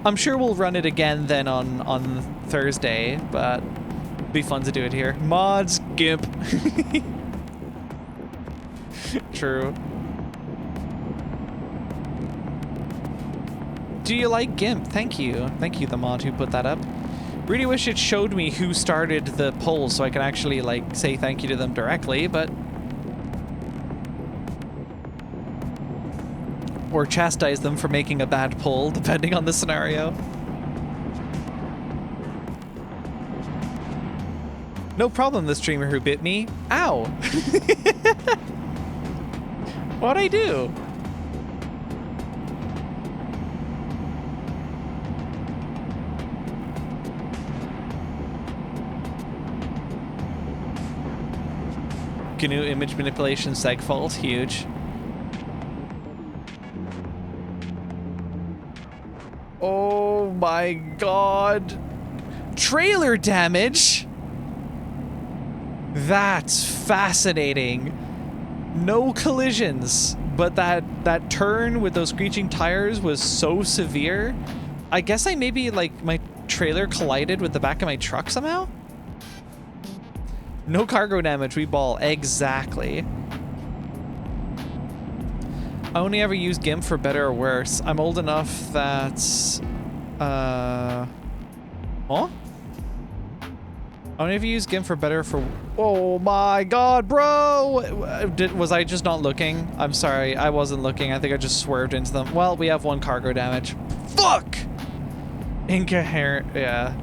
I'm sure we'll run it again then on Thursday, but it'll be fun to do it here. Mods, GIMP. True. Do you like GIMP? Thank you. Thank you, the mod who put that up. Really wish it showed me who started the poll so I can actually, like, say thank you to them directly, but... or chastise them for making a bad poll, depending on the scenario. No problem, the streamer who bit me. Ow! What'd I do? GNU image manipulation segfault, huge. Oh my god. Trailer damage? That's fascinating. No collisions, but that turn with those screeching tires was so severe. I guess I maybe, like, my trailer collided with the back of my truck somehow? No cargo damage, we ball. Exactly. I only ever use GIMP for better or worse. I'm old enough that... Huh? I only ever use GIMP for better for... Oh my god, bro! Was I just not looking? I'm sorry, I wasn't looking. I think I just swerved into them. Well, we have 1 cargo damage. Fuck! Incoherent, yeah.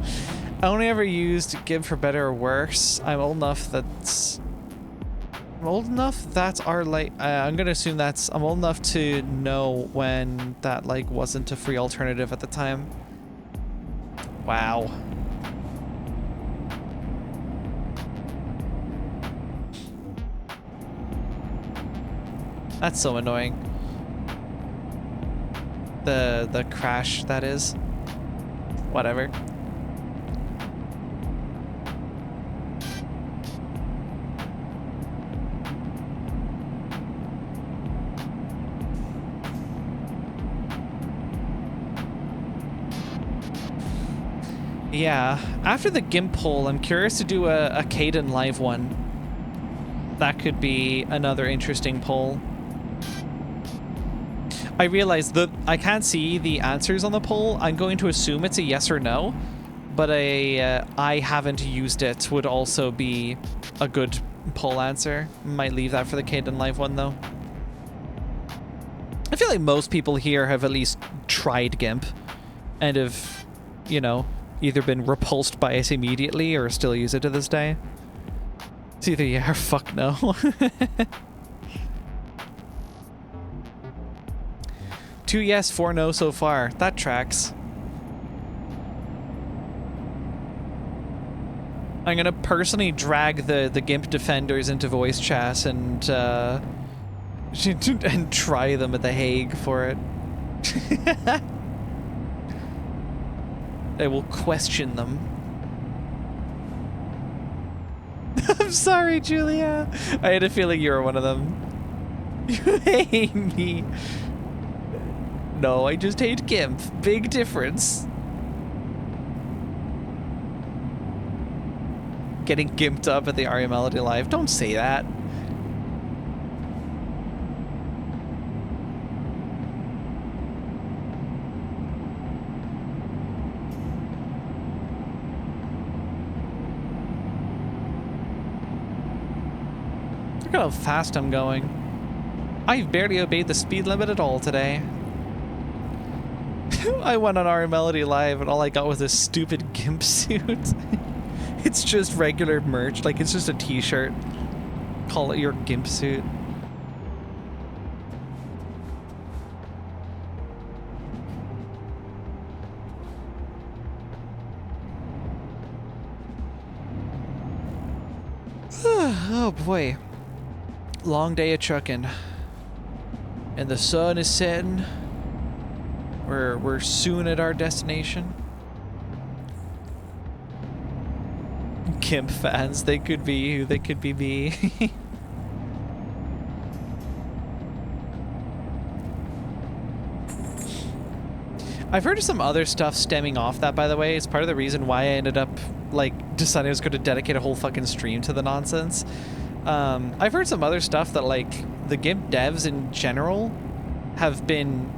I only ever used GIMP for better or worse. I'm old enough that's... I'm old enough that's our, like... I'm gonna assume that's... I'm old enough to know when that, like, wasn't a free alternative at the time. Wow. That's so annoying. The crash, that is. Whatever. Yeah, after the GIMP poll, I'm curious to do a Caden live one. That could be another interesting poll. I realize that I can't see the answers on the poll. I'm going to assume it's a yes or no, but I haven't used it would also be a good poll answer. Might leave that for the Caden live one though. I feel like most people here have at least tried GIMP and have, you know, either been repulsed by it immediately or still use it to this day. It's either yeah or fuck no. 2 yes, 4 no so far. That tracks. I'm gonna personally drag the GIMP defenders into voice chat and and try them at The Hague for it. I will question them. I'm sorry, Julia. I had a feeling you were one of them. You hate me. No, I just hate GIMP. Big difference. Getting gimped up at the Aria Melody Live. Don't say that. Look at how fast I'm going. I've barely obeyed the speed limit at all today. I went on Aria Melody Live and all I got was this stupid GIMP suit. It's just regular merch, like it's just a t-shirt. Call it your GIMP suit. Oh boy. Long day of trucking. And the sun is setting. We're soon at our destination. GIMP fans, they could be you, they could be me. I've heard of some other stuff stemming off that, by the way. It's part of the reason why I ended up, like, deciding I was going to dedicate a whole fucking stream to the nonsense. I've heard some other stuff that, like, the GIMP devs in general have been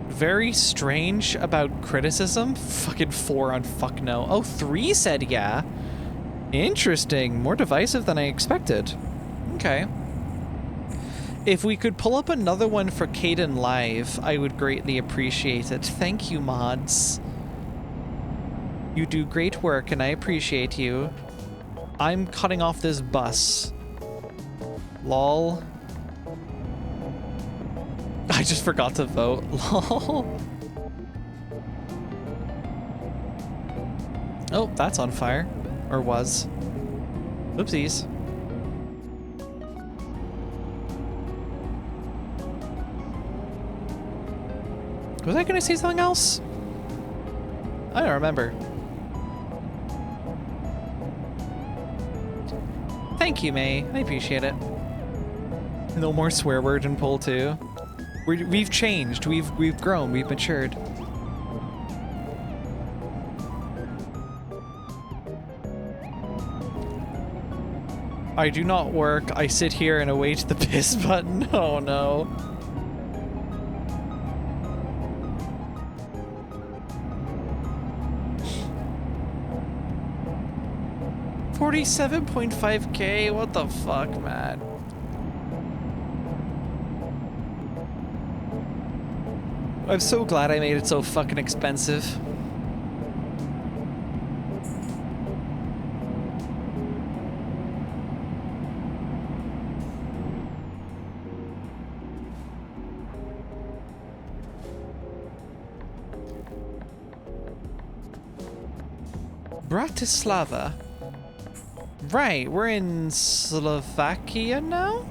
very strange about criticism. Fucking 4 on fuck no. Oh, 3 said yeah. Interesting. More divisive than I expected. Okay. If we could pull up another one for Caden Live, I would greatly appreciate it. Thank you, mods. You do great work, and I appreciate you. I'm cutting off this bus. Lol. I just forgot to vote. Lol. Oh, that's on fire. Or was. Oopsies. Was I gonna say something else? I don't remember. Thank you, May. I appreciate it. No more swear word in poll 2. We've changed. We've grown. We've matured. I do not work. I sit here and await the piss button. Oh no. $47.5K? What the fuck, man? I'm so glad I made it so fucking expensive. Bratislava. Right, we're in Slovakia now?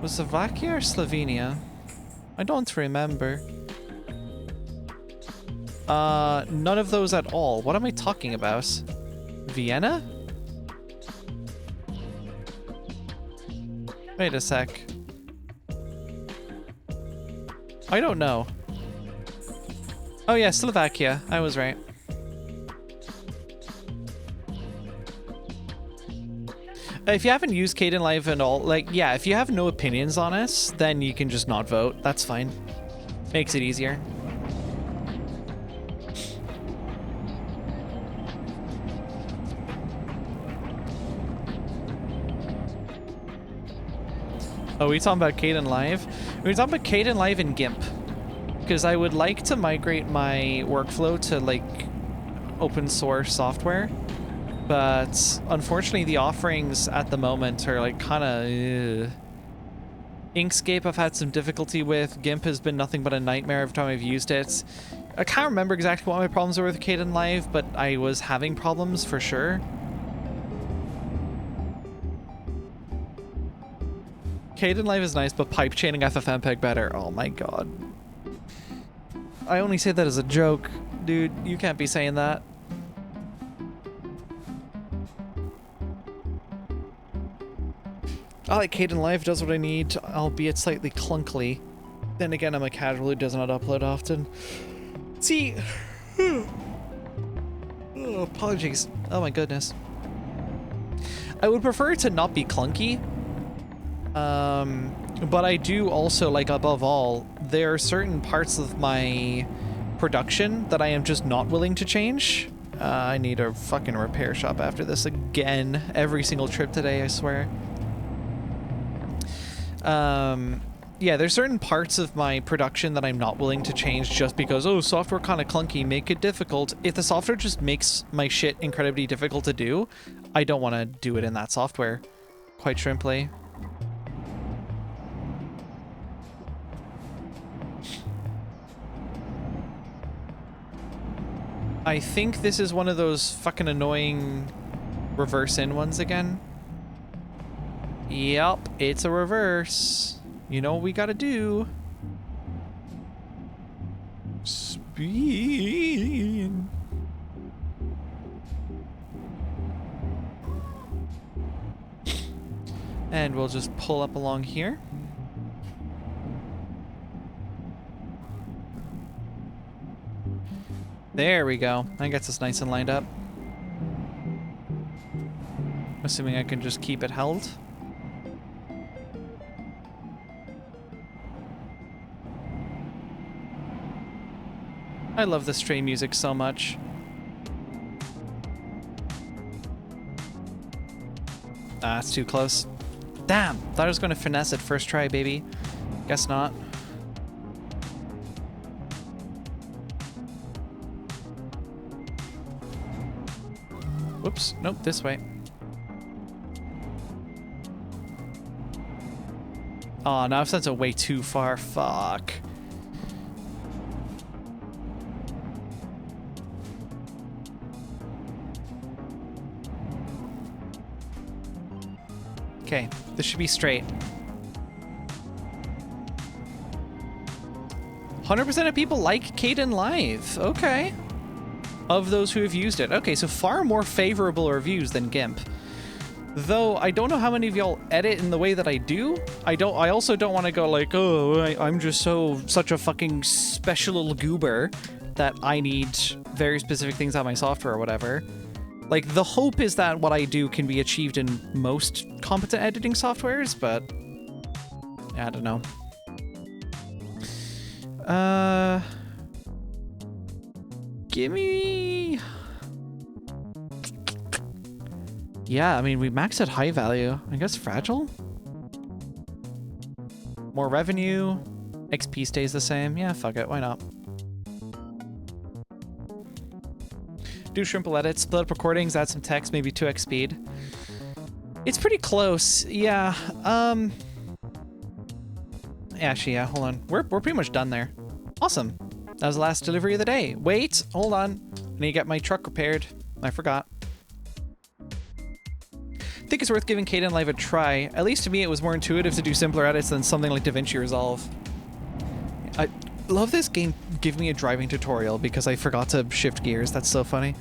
Was Slovakia or Slovenia? I don't remember. None of those at all. What am I talking about? Vienna? Wait a sec. I don't know. Oh yeah, Slovakia. I was right. If you haven't used Caden Live at all, like, yeah, if you have no opinions on us, then you can just not vote. That's fine. Makes it easier. Oh, we talking about Caden Live? We're talking about Caden Live and GIMP. Because I would like to migrate my workflow to, like, open source software. But unfortunately, the offerings at the moment are like kind of. Inkscape I've had some difficulty with. GIMP has been nothing but a nightmare every time I've used it. I can't remember exactly what my problems were with Caden Live, but I was having problems for sure. Caden Live is nice, but pipe chaining FFmpeg better. Oh my god. I only say that as a joke. Dude, you can't be saying that. I like Caden Live, does what I need, albeit slightly clunkily. Then again, I'm a casual who does not upload often. See... oh, apologies. Oh my goodness. I would prefer it to not be clunky. But I do also, like, above all, there are certain parts of my production that I am just not willing to change. I need a fucking repair shop after this again. Every single trip today, I swear. Yeah, there's certain parts of my production that I'm not willing to change just because, oh, software kind of clunky, make it difficult. If the software just makes my shit incredibly difficult to do, I don't want to do it in that software, quite simply. I think this is one of those fucking annoying reverse in ones again. Yep, it's a reverse. You know what we gotta do? Speed. And we'll just pull up along here. There we go. That gets us nice and lined up. Assuming I can just keep it held. I love the stray music so much. Ah, it's too close. Damn! Thought I was going to finesse it first try, baby. Guess not. Whoops. Nope, this way. Oh, now I've sent it way too far. Fuck. Okay, this should be straight. 100% of people like Kden Live. Okay. Of those who have used it. Okay, so far more favorable reviews than GIMP. Though I don't know how many of y'all edit in the way that I do. I also don't want to go like, oh, I'm just such a fucking special little goober that I need very specific things on my software or whatever. Like, the hope is that what I do can be achieved in most competent editing softwares, but yeah, I don't know. Give me... Yeah, I mean, we maxed at high value. I guess fragile? More revenue. XP stays the same. Yeah, fuck it. Why not? Do shrimple edits, split up recordings, add some text, maybe 2x speed. It's pretty close. Yeah. Actually, yeah, hold on. We're pretty much done there. Awesome. That was the last delivery of the day. Wait, hold on. I need to get my truck repaired. I forgot. I think it's worth giving Kden Live a try. At least to me, it was more intuitive to do simpler edits than something like DaVinci Resolve. I love this game. Give me a driving tutorial because I forgot to shift gears. That's so funny.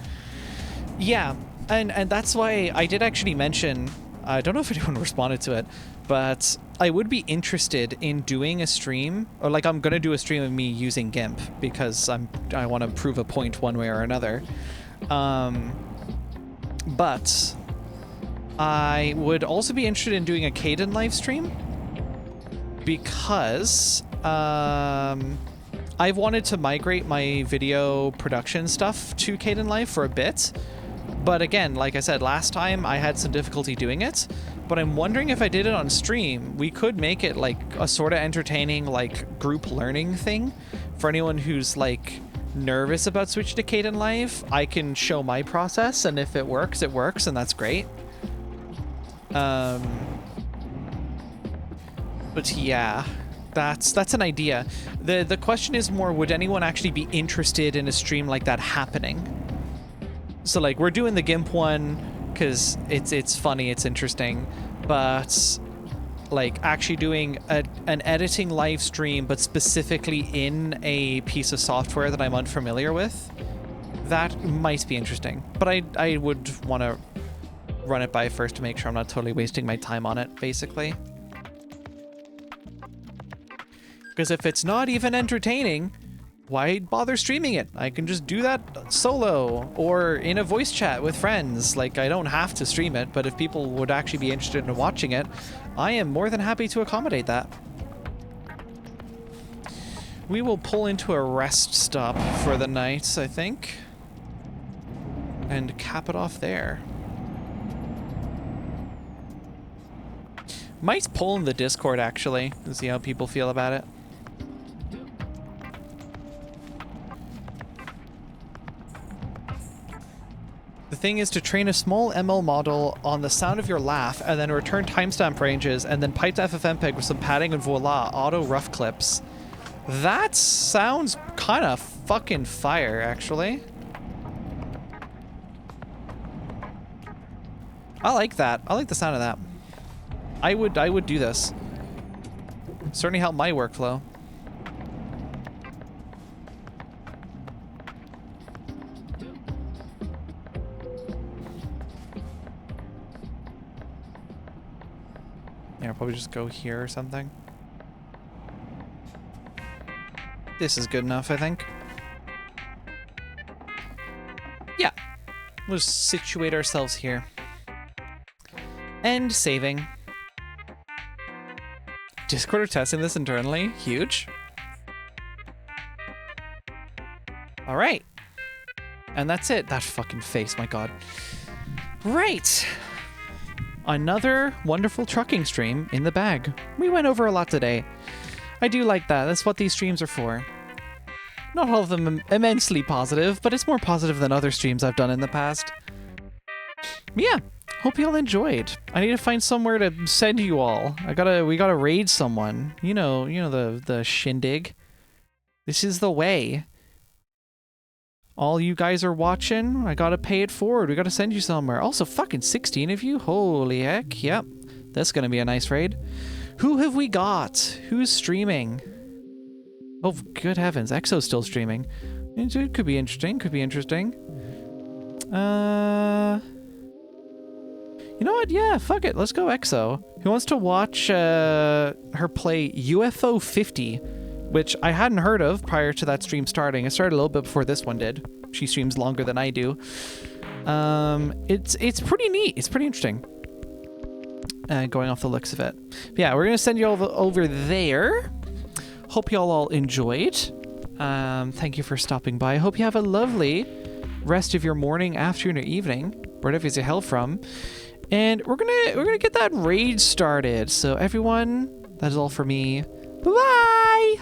Yeah, and that's why I did actually mention, I don't know if anyone responded to it, but I would be interested in doing a stream, or like I'm gonna do a stream of me using GIMP because I want to prove a point one way or another. But I would also be interested in doing a Kden live stream because I've wanted to migrate my video production stuff to Kden Live for a bit. But again, like I said, last time I had some difficulty doing it. But I'm wondering if I did it on stream, we could make it like a sort of entertaining like group learning thing for anyone who's like nervous about switching to Kden Live. I can show my process, and if it works, and that's great. But yeah, that's an idea. The question is more, would anyone actually be interested in a stream like that happening? So like, we're doing the GIMP one because it's funny, it's interesting, but like actually doing an editing live stream, but specifically in a piece of software that I'm unfamiliar with, that might be interesting. But I would want to run it by first to make sure I'm not totally wasting my time on it, basically. Because if it's not even entertaining, why bother streaming it? I can just do that solo or in a voice chat with friends. Like, I don't have to stream it, but if people would actually be interested in watching it, I am more than happy to accommodate that. We will pull into a rest stop for the night, I think, and cap it off there. Might pull in the Discord, actually, and see how people feel about it. The thing is to train a small ML model on the sound of your laugh and then return timestamp ranges and then pipe to FFmpeg with some padding and voila, auto rough clips. That sounds kind of fucking fire, actually. I like that. I like the sound of that. I would do this. Certainly help my workflow. Yeah, I'll probably just go here or something. This is good enough, I think. Yeah. We'll just situate ourselves here. And saving. Discord are testing this internally. Huge. All right. And that's it. That fucking face, my god. Right. Another wonderful trucking stream in the bag. We went over a lot today. I do like that. That's what these streams are for. Not all of them immensely positive, but it's more positive than other streams I've done in the past. Yeah. Hope you all enjoyed. I need to find somewhere to send you all. We gotta raid someone. You know the shindig. This is the way. All you guys are watching. I gotta pay it forward. We gotta send you somewhere. Also, fucking 16 of you. Holy heck. Yep. That's gonna be a nice raid. Who have we got? Who's streaming? Oh, good heavens. EXO's still streaming. It could be interesting. Could be interesting. You know what? Yeah, fuck it. Let's go EXO. Who wants to watch her play UFO 50, which I hadn't heard of prior to that stream starting. It started a little bit before this one did. She streams longer than I do. It's pretty neat. It's pretty interesting. Going off the looks of it. But yeah, we're gonna send you over there. Hope y'all all enjoyed. Thank you for stopping by. I hope you have a lovely rest of your morning, afternoon, or evening, wherever you hail from. And we're gonna get that raid started. So everyone, that is all for me. Bye bye.